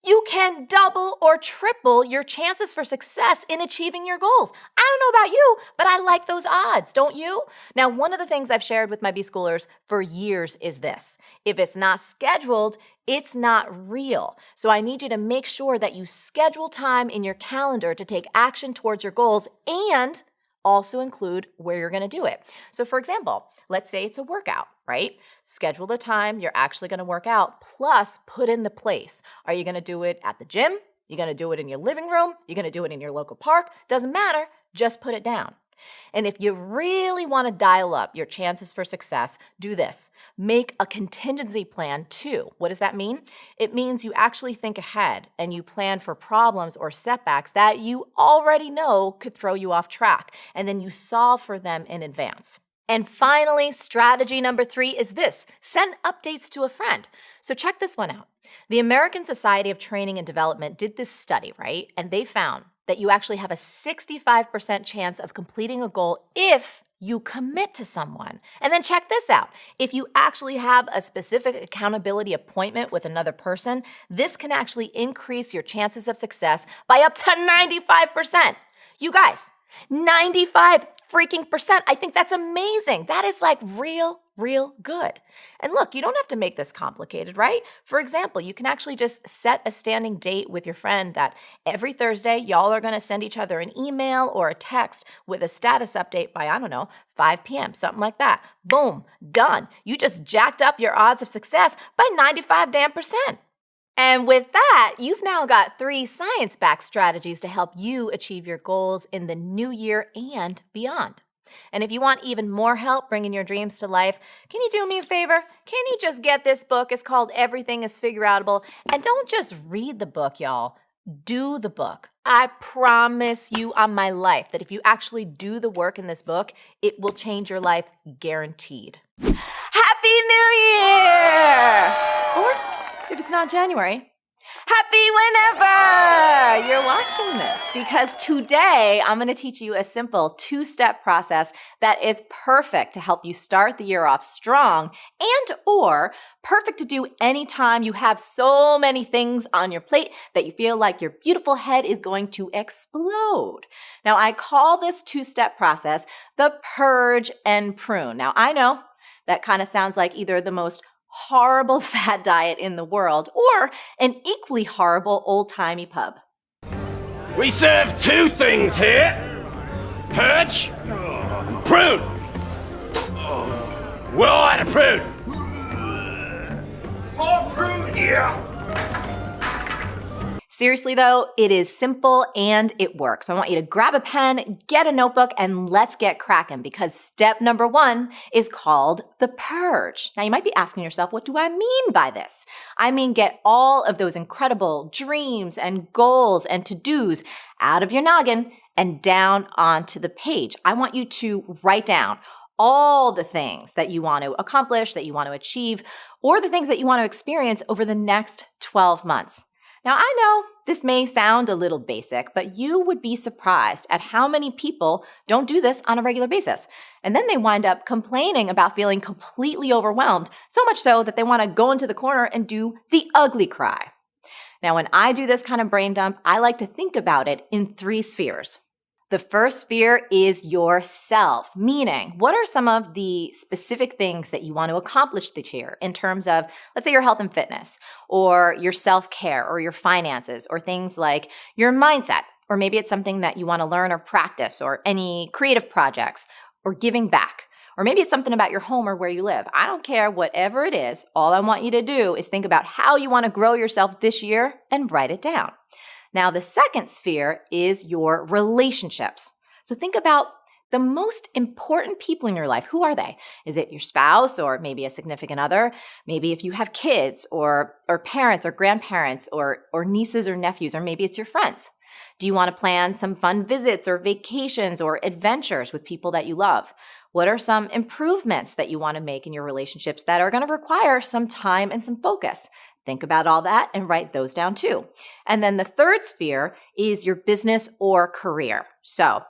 You can double or triple your chances for success in achieving your goals. I don't know about you, but I like those odds, don't you? Now, one of the things I've shared with my B-Schoolers for years is this. If it's not scheduled, it's not real. So I need you to make sure that you schedule time in your calendar to take action towards your goals and also include where you're going to do it. So for example, let's say it's a workout, right? Schedule the time you're actually going to work out, plus put in the place. Are you going to do it at the gym? You're going to do it in your living room? You're going to do it in your local park? Doesn't matter. Just put it down. And if you really want to dial up your chances for success, do this. Make a contingency plan too. What does that mean? It means you actually think ahead and you plan for problems or setbacks that you already know could throw you off track, and then you solve for them in advance. And finally, strategy number 3 is this. Send updates to a friend. So check this one out. The American Society of Training and Development did this study, right? And they found that you actually have a 65% chance of completing a goal if you commit to someone. And then check this out. If you actually have a specific accountability appointment with another person, this can actually increase your chances of success by up to 95%. You guys, 95 freaking percent. I think that's amazing. That is like real good. And look, you don't have to make this complicated, right? For example, you can actually just set a standing date with your friend that every Thursday, y'all are going to send each other an email or a text with a status update by, 5 p.m., something like that. Boom, done. You just jacked up your odds of success by 95%. And with that, you've now got 3 science-backed strategies to help you achieve your goals in the new year and beyond. And if you want even more help bringing your dreams to life, can you do me a favor? Can you just get this book? It's called Everything is Figureoutable. And don't just read the book, y'all. Do the book. I promise you on my life that if you actually do the work in this book, it will change your life, guaranteed. Happy New Year! Or if it's not January, happy whenever you're watching this, because today I'm going to teach you a simple 2-step process that is perfect to help you start the year off strong and or perfect to do anytime you have so many things on your plate that you feel like your beautiful head is going to explode. Now, I call this 2-step process the purge and prune. Now, I know that kind of sounds like either the most horrible fad diet in the world or an equally horrible old-timey pub. We serve 2 things here. Purge and prune. We're all out of prune. More prune here. Seriously though, it is simple and it works. So I want you to grab a pen, get a notebook, and let's get cracking, because step number 1 is called the purge. Now you might be asking yourself, what do I mean by this? I mean, get all of those incredible dreams and goals and to-dos out of your noggin and down onto the page. I want you to write down all the things that you want to accomplish, that you want to achieve, or the things that you want to experience over the next 12 months. Now, I know this may sound a little basic, but you would be surprised at how many people don't do this on a regular basis. And then they wind up complaining about feeling completely overwhelmed, so much so that they want to go into the corner and do the ugly cry. Now, when I do this kind of brain dump, I like to think about it in 3 spheres. The first sphere is yourself, meaning what are some of the specific things that you want to accomplish this year in terms of, let's say, your health and fitness, or your self-care, or your finances, or things like your mindset, Or maybe it's something that you want to learn or practice, or any creative projects, or giving back. Or maybe it's something about your home or where you live. I don't care, whatever it is, all I want you to do is think about how you want to grow yourself this year and write it down. Now, the second sphere is your relationships. So think about the most important people in your life. Who are they? Is it your spouse, or maybe a significant other? Maybe if you have kids or parents or grandparents or nieces or nephews, or maybe it's your friends. Do you want to plan some fun visits or vacations or adventures with people that you love? What are some improvements that you want to make in your relationships that are going to require some time and some focus? Think about all that and write those down too. And then the third sphere is your business or career. So,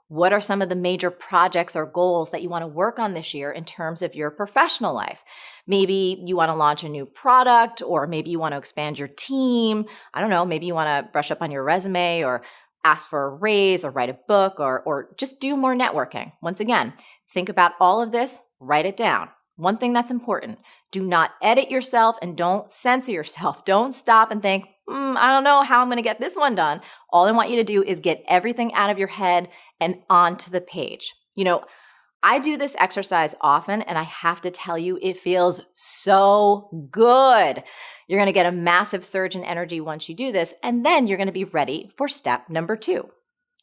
what are some of the major projects or goals that you want to work on this year in terms of your professional life? Maybe you want to launch a new product, or maybe you want to expand your team. I don't know, maybe you want to brush up on your resume, or ask for a raise, or write a book, or just do more networking. Once again, think about all of this, write it down. One thing that's important, do not edit yourself and don't censor yourself. Don't stop and think, I don't know how I'm going to get this one done. All I want you to do is get everything out of your head and onto the page. You know, I do this exercise often, and I have to tell you, it feels so good. You're going to get a massive surge in energy once you do this, and then you're going to be ready for step number 2.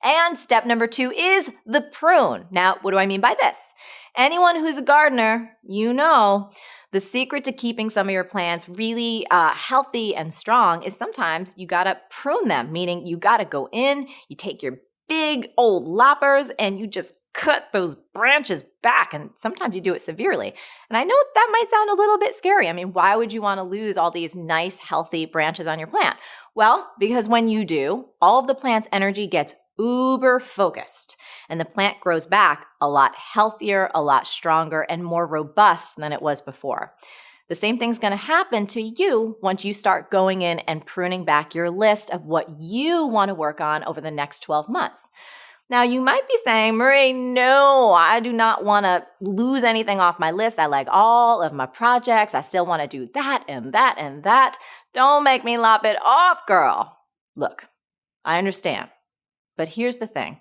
And step number 2 is the prune. Now, what do I mean by this? Anyone who's a gardener, you know, the secret to keeping some of your plants really healthy and strong is sometimes you got to prune them, meaning you got to go in, you take your big old loppers and you just cut those branches back. And sometimes you do it severely. And I know that might sound a little bit scary. I mean, why would you want to lose all these nice, healthy branches on your plant? Well, because when you do, all of the plant's energy gets uber focused, and the plant grows back a lot healthier, a lot stronger, and more robust than it was before. The same thing's going to happen to you once you start going in and pruning back your list of what you want to work on over the next 12 months. Now, you might be saying, Marie, no, I do not want to lose anything off my list. I like all of my projects. I still want to do that and that and that. Don't make me lop it off, girl. Look, I understand. But here's the thing.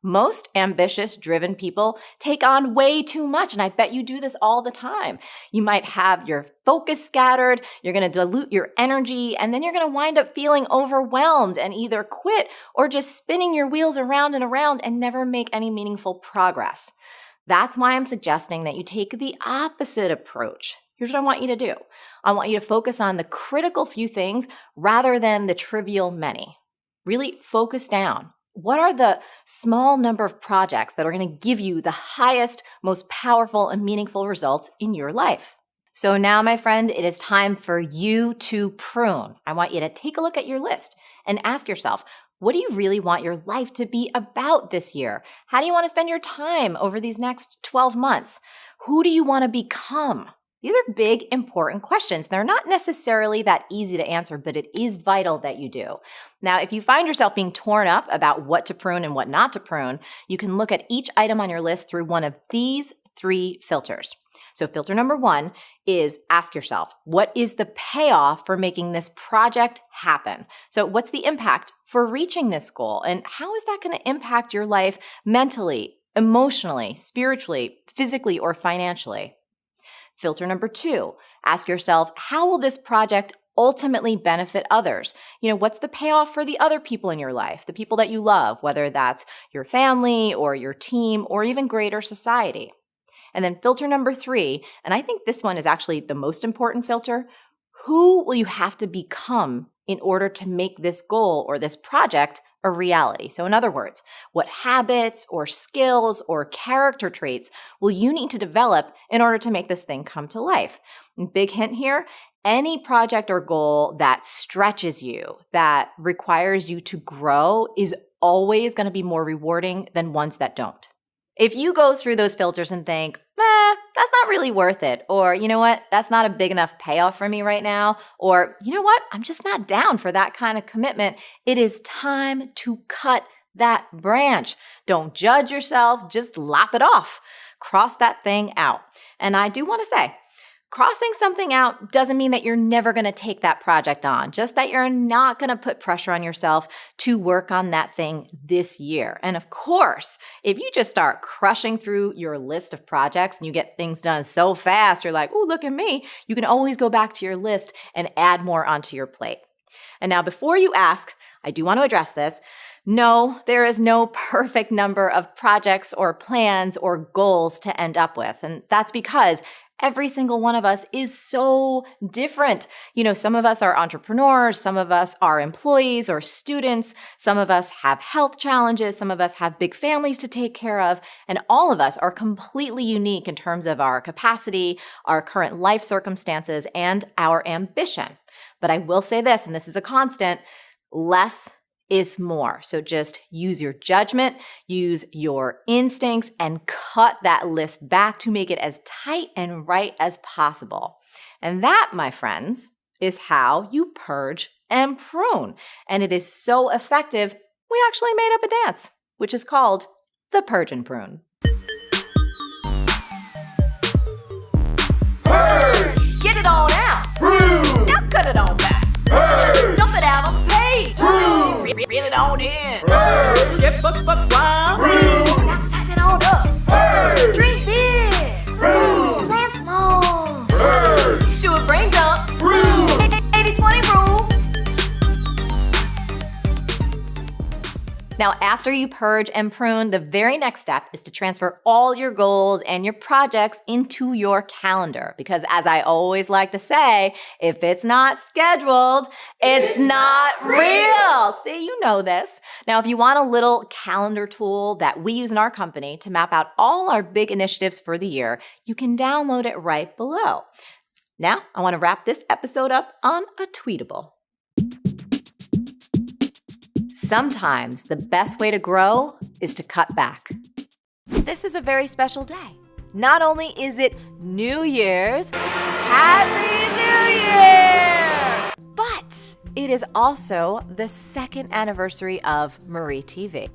Most ambitious, driven people take on way too much, and I bet you do this all the time. You might have your focus scattered, you're going to dilute your energy, and then you're going to wind up feeling overwhelmed and either quit or just spinning your wheels around and around and never make any meaningful progress. That's why I'm suggesting that you take the opposite approach. Here's what I want you to do. I want you to focus on the critical few things rather than the trivial many. Really focus down. What are the small number of projects that are going to give you the highest, most powerful, and meaningful results in your life? So now, my friend, it is time for you to prune. I want you to take a look at your list and ask yourself, what do you really want your life to be about this year? How do you want to spend your time over these next 12 months? Who do you want to become? These are big, important questions. They're not necessarily that easy to answer, but it is vital that you do. Now, if you find yourself being torn up about what to prune and what not to prune, you can look at each item on your list through one of these 3 filters. So filter number 1 is ask yourself, what is the payoff for making this project happen? So what's the impact for reaching this goal? And how is that going to impact your life mentally, emotionally, spiritually, physically, or financially? Filter number 2, ask yourself, how will this project ultimately benefit others? You know, what's the payoff for the other people in your life, the people that you love, whether that's your family or your team or even greater society? And then filter number 3, and I think this one is actually the most important filter, who will you have to become in order to make this goal or this project a reality? So in other words, what habits or skills or character traits will you need to develop in order to make this thing come to life? And big hint here, any project or goal that stretches you, that requires you to grow, is always going to be more rewarding than ones that don't. If you go through those filters and think, that's not really worth it, or you know what, that's not a big enough payoff for me right now, or you know what, I'm just not down for that kind of commitment, it is time to cut that branch. Don't judge yourself, just lop it off. Cross that thing out. And I do want to say, Crossing something out doesn't mean that you're never going to take that project on, just that you're not going to put pressure on yourself to work on that thing this year. And of course, if you just start crushing through your list of projects and you get things done so fast, you're like, oh, look at me. You can always go back to your list and add more onto your plate. And now before you ask, I do want to address this. No, there is no perfect number of projects or plans or goals to end up with. And that's because every single one of us is so different. Some of us are entrepreneurs, some of us are employees or students, some of us have health challenges, some of us have big families to take care of, and all of us are completely unique in terms of our capacity, our current life circumstances, and our ambition. But I will say this, and this is a constant, less is more. So just use your judgment, use your instincts, and cut that list back to make it as tight and right as possible. And that, my friends, is how you purge and prune. And it is so effective, we actually made up a dance, which is called the Purge and Prune. Purge! Get it all out! Prune! Now cut it all back! Purge! Dump it out on the page! Prune! Reel it on in! Purge! Get buck wild! Prune! Now tighten it on up! Purge! Dream big! Prune! Plan small! Purge! Do a brain dump! Prune! 80-20 rule! Now, after you purge and prune, the very next step is to transfer all your goals and your projects into your calendar. Because as I always like to say, if it's not scheduled, it's not real. See, you know this. Now, if you want a little calendar tool that we use in our company to map out all our big initiatives for the year, you can download it right below. Now, I want to wrap this episode up on a tweetable. Sometimes the best way to grow is to cut back. This is a very special day. Not only is it New Year's, Happy New Year! But it is also the second anniversary of Marie TV.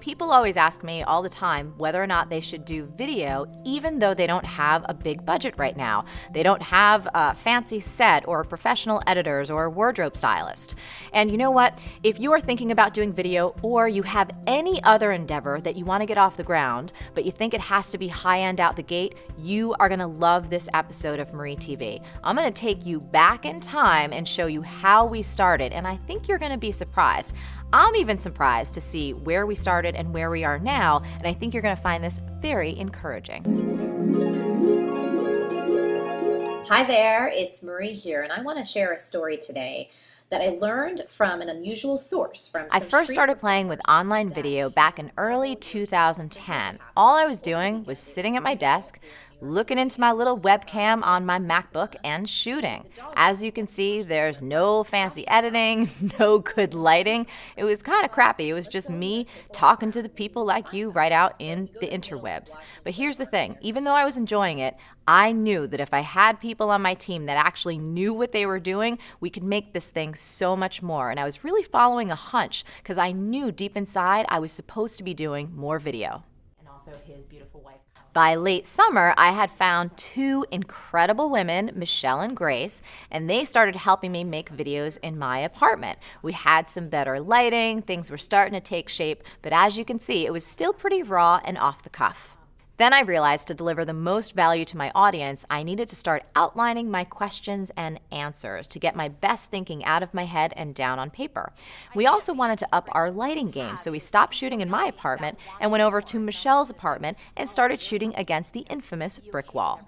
People always ask me all the time whether or not they should do video, even though they don't have a big budget right now. They don't have a fancy set or professional editors or a wardrobe stylist. And you know what? If you are thinking about doing video or you have any other endeavor that you want to get off the ground, but you think it has to be high-end out the gate, you are going to love this episode of Marie TV. I'm going to take you back in time and show you how we started, and I think you're going to be surprised. I'm even surprised to see where we started and where we are now, and I think you're going to find this very encouraging. Hi there, it's Marie here, and I want to share a story today that I learned from an unusual source. I first started playing with online video back in early 2010. All I was doing was sitting at my desk, looking into my little webcam on my MacBook and shooting. As you can see, there's no fancy editing, no good lighting. It was kind of crappy. It was just me talking to the people like you right out in the interwebs. But here's the thing, even though I was enjoying it, I knew that if I had people on my team that actually knew what they were doing, we could make this thing so much more. And I was really following a hunch because I knew deep inside I was supposed to be doing more video. And also his beautiful wife. By late summer, I had found two incredible women, Michelle and Grace, and they started helping me make videos in my apartment. We had some better lighting, things were starting to take shape, but as you can see, it was still pretty raw and off the cuff. Then I realized to deliver the most value to my audience, I needed to start outlining my questions and answers to get my best thinking out of my head and down on paper. We also wanted to up our lighting game, so we stopped shooting in my apartment and went over to Michelle's apartment and started shooting against the infamous brick wall.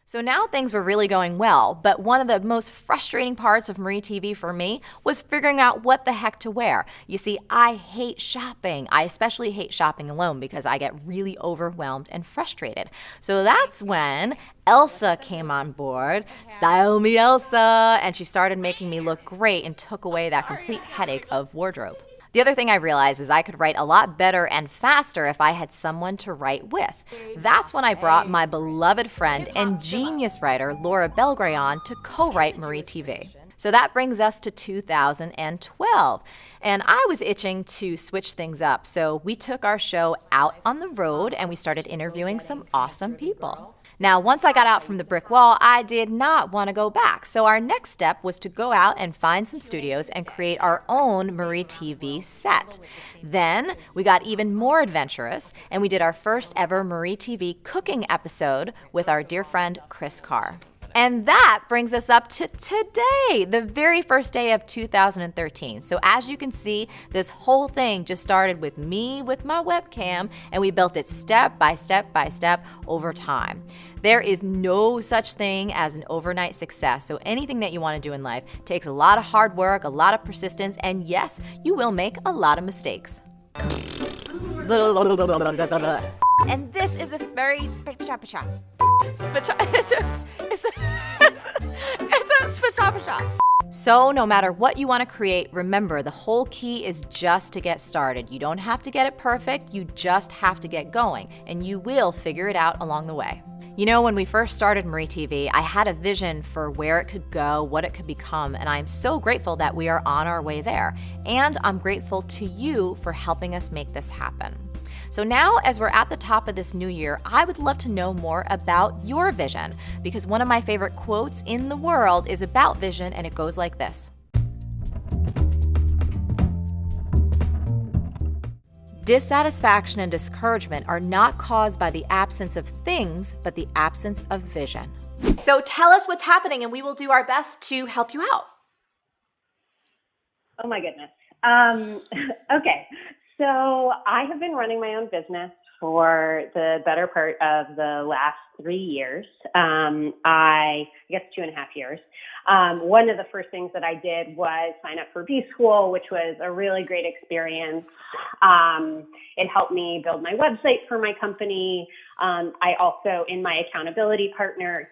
So now things were really going well, but one of the most frustrating parts of Marie TV for me was figuring out what the heck to wear. You see, I hate shopping. I especially hate shopping alone because I get really overwhelmed and frustrated. So that's when Elsa came on board, Style Me Elsa, and she started making me look great and took away that complete headache of wardrobe. The other thing I realized is I could write a lot better and faster if I had someone to write with. That's when I brought my beloved friend and genius writer Laura Belgray on to co-write Marie TV. So that brings us to 2012. And I was itching to switch things up. So we took our show out on the road and we started interviewing some awesome people. Now, once I got out from the brick wall, I did not want to go back. So our next step was to go out and find some studios and create our own Marie TV set. Then we got even more adventurous and we did our first ever Marie TV cooking episode with our dear friend Chris Carr. And that brings us up to today, the very first day of 2013. So as you can see, this whole thing just started with me with my webcam, and we built it step by step by step over time. There is no such thing as an overnight success. So anything that you want to do in life takes a lot of hard work, a lot of persistence, and yes, you will make a lot of mistakes. And this is a very it's a So no matter what you want to create, remember the whole key is just to get started. You don't have to get it perfect, you just have to get going, and you will figure it out along the way. You know, when we first started Marie TV, I had a vision for where it could go, what it could become, and I'm so grateful that we are on our way there. And I'm grateful to you for helping us make this happen. So now, as we're at the top of this new year, I would love to know more about your vision, because one of my favorite quotes in the world is about vision, and it goes like this. Dissatisfaction and discouragement are not caused by the absence of things, but the absence of vision. So tell us what's happening, and we will do our best to help you out. Oh my goodness. Okay. So I have been running my own business for the better part of the last 3 years. I guess 2.5 years. One of the first things that I did was sign up for B School, which was a really great experience. It helped me build my website for my company. I also, in my accountability partner,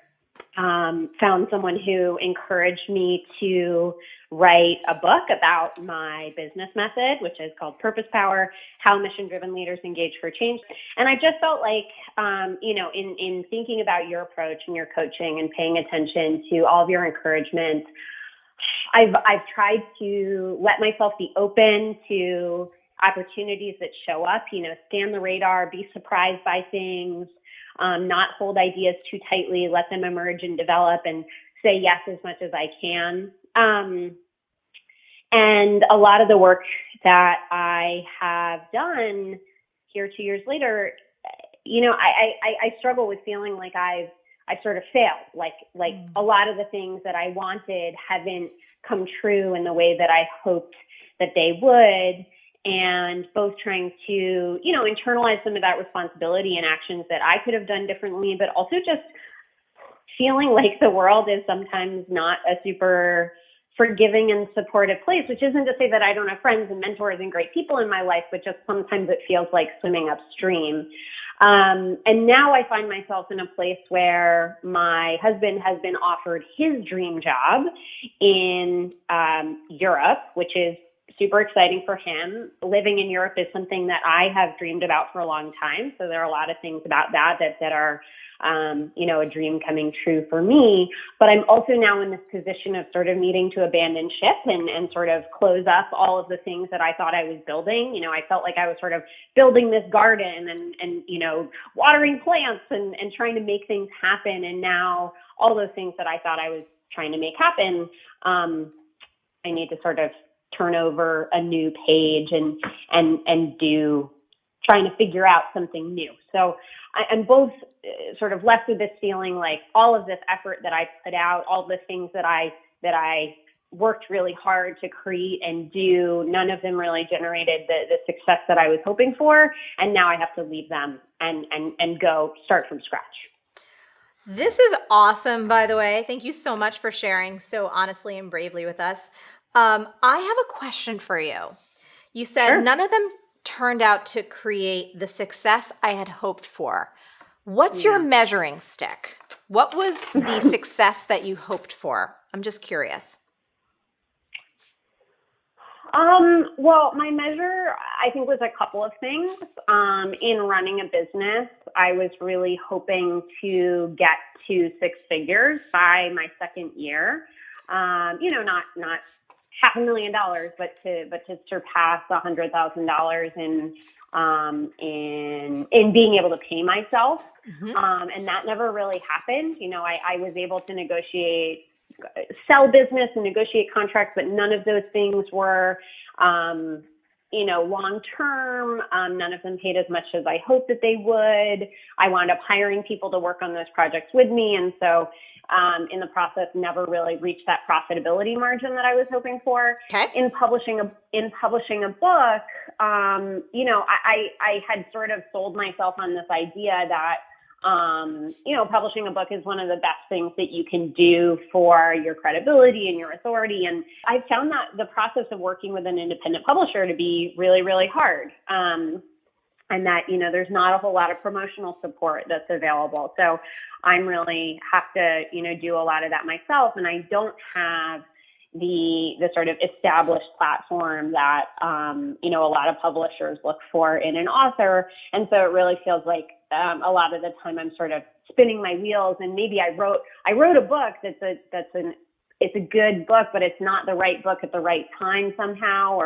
found someone who encouraged me to write a book about my business method, which is called Purpose Power, How Mission-Driven Leaders Engage for Change. And I just felt like, in thinking about your approach and your coaching and paying attention to all of your encouragement, I've tried to let myself be open to opportunities that show up, scan the radar, be surprised by things, not hold ideas too tightly, let them emerge and develop, and say yes as much as I can. And a lot of the work that I have done here 2 years later, I struggle with feeling like I've sort of failed. Like a lot of the things that I wanted haven't come true in the way that I hoped that they would. And both trying to, internalize some of that responsibility and actions that I could have done differently, but also just feeling like the world is sometimes not a super forgiving and supportive place, which isn't to say that I don't have friends and mentors and great people in my life, but just sometimes it feels like swimming upstream. And now I find myself in a place where my husband has been offered his dream job in Europe, which is super exciting for him. Living in Europe is something that I have dreamed about for a long time. So there are a lot of things about that are, a dream coming true for me. But I'm also now in this position of sort of needing to abandon ship and sort of close up all of the things that I thought I was building. I felt like I was sort of building this garden and watering plants and trying to make things happen. And now all those things that I thought I was trying to make happen, I need to sort of turn over a new page and do trying to figure out something new. So I'm both sort of left with this feeling like all of this effort that I put out, all the things that I worked really hard to create and do, none of them really generated the success that I was hoping for. And now I have to leave them and go start from scratch. This is awesome, by the way. Thank you so much for sharing so honestly and bravely with us. I have a question for you. You said Sure. None of them turned out to create the success I had hoped for. What's your measuring stick? What was the success that you hoped for? I'm just curious. Well, my measure, I think, was a couple of things. In running a business, I was really hoping to get to 6 figures by my second year. Not $500,000, but to surpass $100,000 in being able to pay myself. And that never really happened. You know, I was able to sell business and negotiate contracts, but none of those things were, long term. None of them paid as much as I hoped that they would. I wound up hiring people to work on those projects with me. And so in the process, never really reached that profitability margin that I was hoping for. Okay. In publishing a book, I had sort of sold myself on this idea that, publishing a book is one of the best things that you can do for your credibility and your authority. And I found that the process of working with an independent publisher to be really, really hard. And that, there's not a whole lot of promotional support that's available. So I'm really have to, do a lot of that myself. And I don't have the sort of established platform that, a lot of publishers look for in an author. And so it really feels like a lot of the time I'm sort of spinning my wheels, and maybe I wrote a book it's a good book, but it's not the right book at the right time somehow,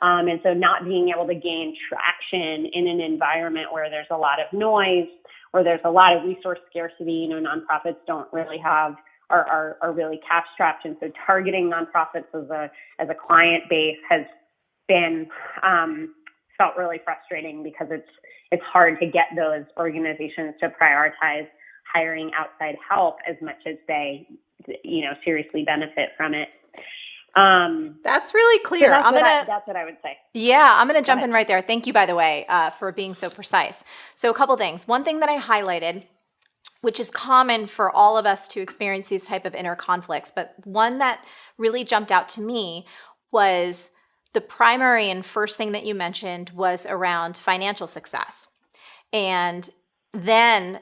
and so not being able to gain traction in an environment where there's a lot of noise, or there's a lot of resource scarcity. Nonprofits don't really have, are really cash strapped. And so targeting nonprofits as a client base has been, felt really frustrating, because it's hard to get those organizations to prioritize hiring outside help as much as they, seriously benefit from it. That's really clear. So that's what I would say. Yeah, I'm going to jump in right there. Thank you, by the way, for being so precise. So a couple things. One thing that I highlighted, which is common for all of us to experience these type of inner conflicts, but one that really jumped out to me was the primary and first thing that you mentioned was around financial success. And then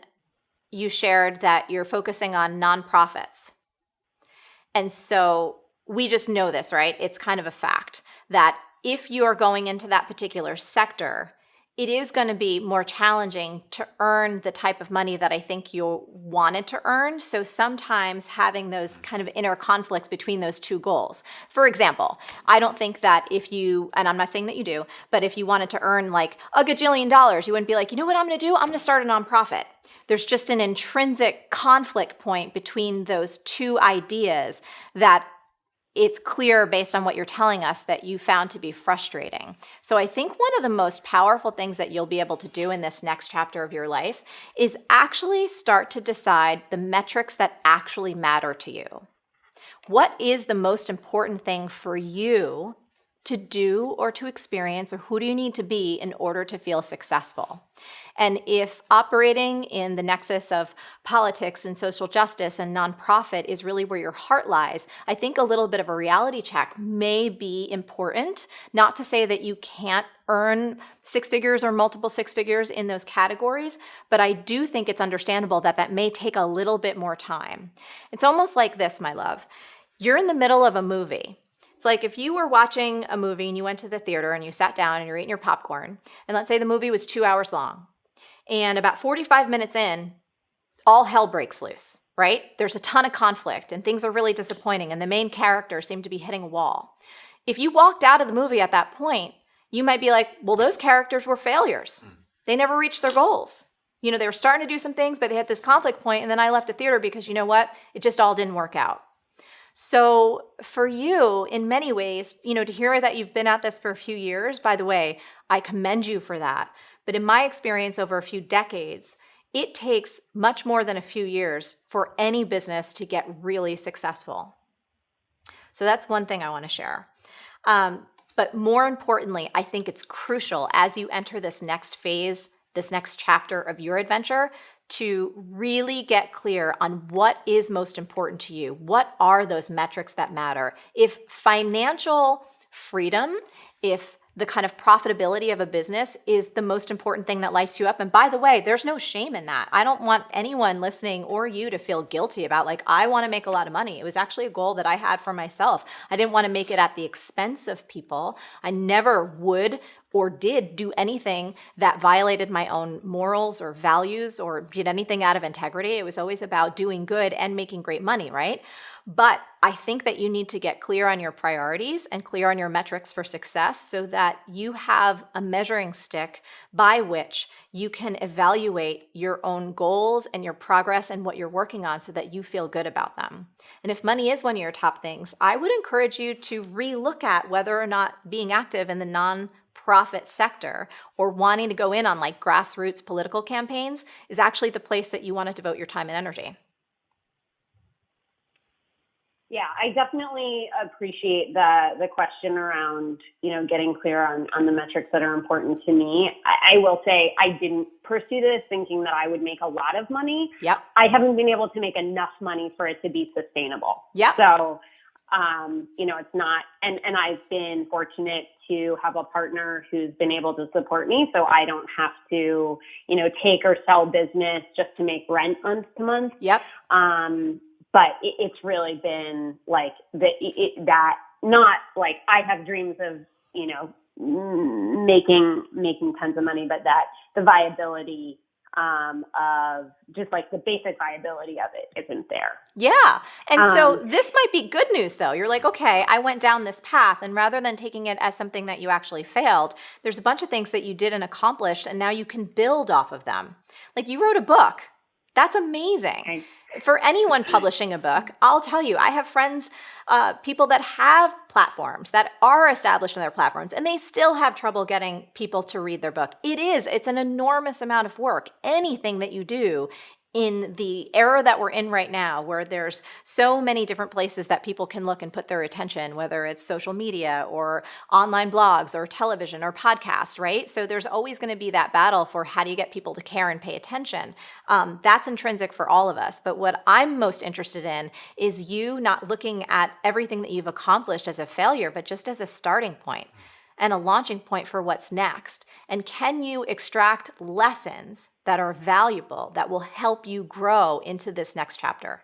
you shared that you're focusing on nonprofits. And so we just know this, right? It's kind of a fact that if you are going into that particular sector, it is going to be more challenging to earn the type of money that I think you wanted to earn. So sometimes having those kind of inner conflicts between those two goals. For example, I don't think that if you, and I'm not saying that you do, but if you wanted to earn like $1 gajillion, you wouldn't be like, you know what I'm going to do? I'm going to start a nonprofit. There's just an intrinsic conflict point between those two ideas that it's clear based on what you're telling us that you found to be frustrating. So I think one of the most powerful things that you'll be able to do in this next chapter of your life is actually start to decide the metrics that actually matter to you. What is the most important thing for you to do or to experience, or who do you need to be in order to feel successful? And if operating in the nexus of politics and social justice and nonprofit is really where your heart lies, I think a little bit of a reality check may be important. Not to say that you can't earn six figures or multiple six figures in those categories, but I do think it's understandable that that may take a little bit more time. It's almost like this, my love. You're in the middle of a movie. It's like if you were watching a movie and you went to the theater and you sat down and you're eating your popcorn, and let's say the movie was 2 hours long. And about 45 minutes in, all hell breaks loose, right? There's a ton of conflict and things are really disappointing and the main characters seem to be hitting a wall. If you walked out of the movie at that point, you might be like, well, those characters were failures. They never reached their goals. They were starting to do some things, but they had this conflict point, and then I left the theater because you know what? It just all didn't work out. So for you, in many ways, to hear that you've been at this for a few years, by the way, I commend you for that. But in my experience over a few decades, it takes much more than a few years for any business to get really successful. So that's one thing I want to share. But more importantly, I think it's crucial as you enter this next phase, this next chapter of your adventure, to really get clear on what is most important to you. What are those metrics that matter? If financial freedom, if the kind of profitability of a business is the most important thing that lights you up. And by the way, there's no shame in that. I don't want anyone listening or you to feel guilty about like, I want to make a lot of money. It was actually a goal that I had for myself. I didn't want to make it at the expense of people. I never would or did do anything that violated my own morals or values or did anything out of integrity. It was always about doing good and making great money, right? But I think that you need to get clear on your priorities and clear on your metrics for success so that you have a measuring stick by which you can evaluate your own goals and your progress and what you're working on so that you feel good about them. And if money is one of your top things, I would encourage you to relook at whether or not being active in the non-profit sector or wanting to go in on like grassroots political campaigns is actually the place that you want to devote your time and energy. Yeah, I definitely appreciate the question around, getting clear on the metrics that are important to me. I will say I didn't pursue this thinking that I would make a lot of money. Yep. I haven't been able to make enough money for it to be sustainable. Yep. So, it's not, and I've been fortunate to have a partner who's been able to support me. So I don't have to, take or sell business just to make rent month to month. Yep. But it's really been like that, not like I have dreams of, making tons of money, but that the viability of just like the basic viability of it isn't there. Yeah. And so this might be good news though. You're like, okay, I went down this path, and rather than taking it as something that you actually failed, there's a bunch of things that you did and accomplished, and now you can build off of them. Like you wrote a book. That's amazing. Okay. For anyone publishing a book, I'll tell you, I have friends, people that have platforms that are established in their platforms, and they still have trouble getting people to read their book. It's an enormous amount of work. Anything that you do in the era that we're in right now, where there's so many different places that people can look and put their attention, whether it's social media or online blogs or television or podcasts, right? So there's always going to be that battle for how do you get people to care and pay attention. That's intrinsic for all of us. But what I'm most interested in is you not looking at everything that you've accomplished as a failure, but just as a starting point and a launching point for what's next. And can you extract lessons that are valuable, that will help you grow into this next chapter?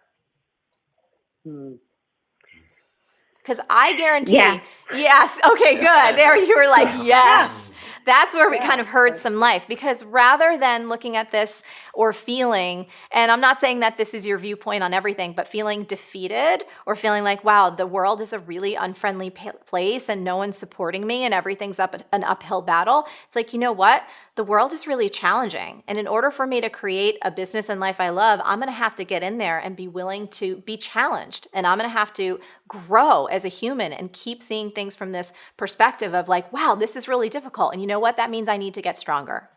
Because I guarantee, yes, okay, good. There you were like, yes. That's where we kind of heard some life, because rather than looking at this or feeling, and I'm not saying that this is your viewpoint on everything, but feeling defeated or feeling like, wow, the world is a really unfriendly place and no one's supporting me and everything's an uphill battle. It's like, you know what? The world is really challenging. And in order for me to create a business and life I love, I'm going to have to get in there and be willing to be challenged. And I'm going to have to grow as a human and keep seeing things from this perspective of like, wow, this is really difficult. And you know what? That means I need to get stronger.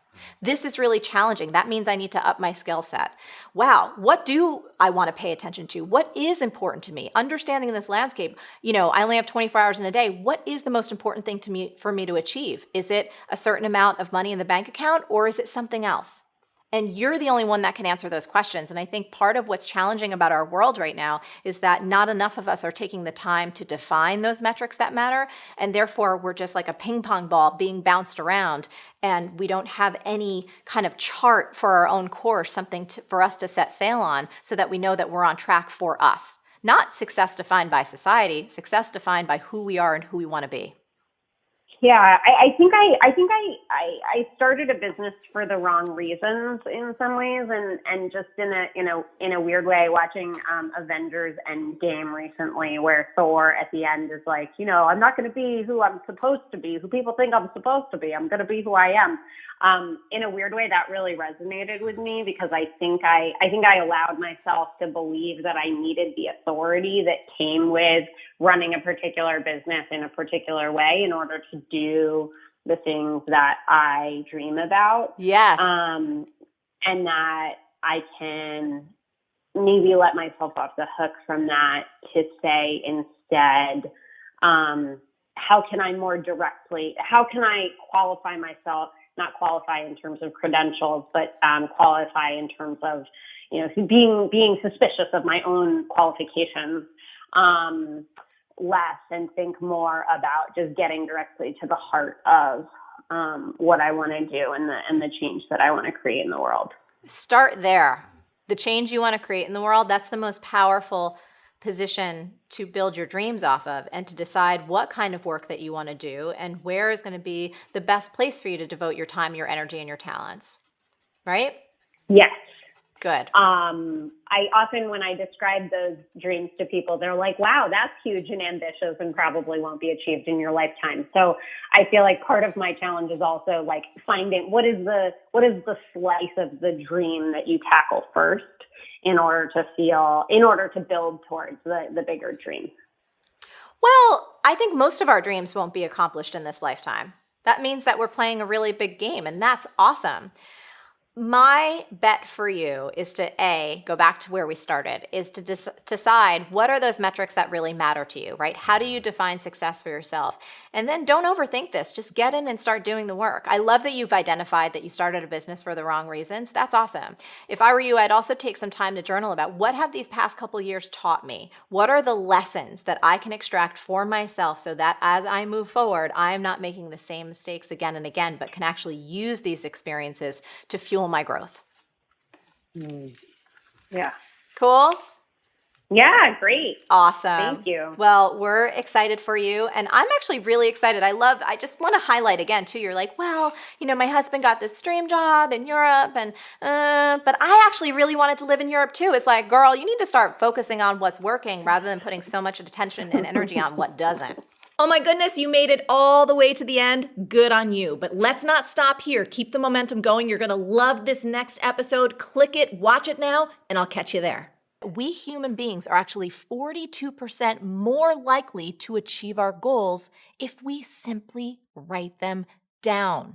This is really challenging. That means I need to up my skill set. Wow, what do I want to pay attention to? What is important to me? Understanding this landscape, I only have 24 hours in a day. What is the most important thing to me for me to achieve? Is it a certain amount of money in the bank account, or is it something else? And you're the only one that can answer those questions. And I think part of what's challenging about our world right now is that not enough of us are taking the time to define those metrics that matter. And therefore, we're just like a ping pong ball being bounced around. And we don't have any kind of chart for our own course, something for us to set sail on so that we know that we're on track for us. Not success defined by society, success defined by who we are and who we want to be. Yeah, I think I started a business for the wrong reasons in some ways, and just in a weird way, watching Avengers Endgame recently, where Thor at the end is like, I'm not going to be who I'm supposed to be, who people think I'm supposed to be. I'm going to be who I am. In a weird way, that really resonated with me, because I think I allowed myself to believe that I needed the authority that came with running a particular business in a particular way in order to do the things that I dream about. Yes. And that I can maybe let myself off the hook from that to say instead, how can I qualify myself, not qualify in terms of credentials, but qualify in terms of, being suspicious of my own qualifications, less, and think more about just getting directly to the heart of what I want to do and the change that I want to create in the world. Start there. The change you want to create in the world, that's the most powerful position to build your dreams off of and to decide what kind of work that you want to do and where is going to be the best place for you to devote your time, your energy, and your talents. Right? Yes. Good. I often, when I describe those dreams to people, they're like, wow, that's huge and ambitious and probably won't be achieved in your lifetime. So I feel like part of my challenge is also like finding what is the slice of the dream that you tackle first in order to build towards the bigger dream. Well, I think most of our dreams won't be accomplished in this lifetime. That means that we're playing a really big game, and that's awesome. My bet for you is to go back to where we started, is to decide what are those metrics that really matter to you, right? How do you define success for yourself? And then don't overthink this. Just get in and start doing the work. I love that you've identified that you started a business for the wrong reasons. That's awesome. If I were you, I'd also take some time to journal about what have these past couple years taught me? What are the lessons that I can extract for myself so that as I move forward, I am not making the same mistakes again and again, but can actually use these experiences to fuel my growth. Yeah. Cool? Yeah, great. Awesome. Thank you. Well, we're excited for you. And I'm actually really excited. I just want to highlight again too, you're like, well, my husband got this dream job in Europe but I actually really wanted to live in Europe too. It's like, girl, you need to start focusing on what's working rather than putting so much attention and energy on what doesn't. Oh my goodness, you made it all the way to the end. Good on you. But let's not stop here. Keep the momentum going. You're going to love this next episode. Click it, watch it now, and I'll catch you there. We human beings are actually 42% more likely to achieve our goals if we simply write them down.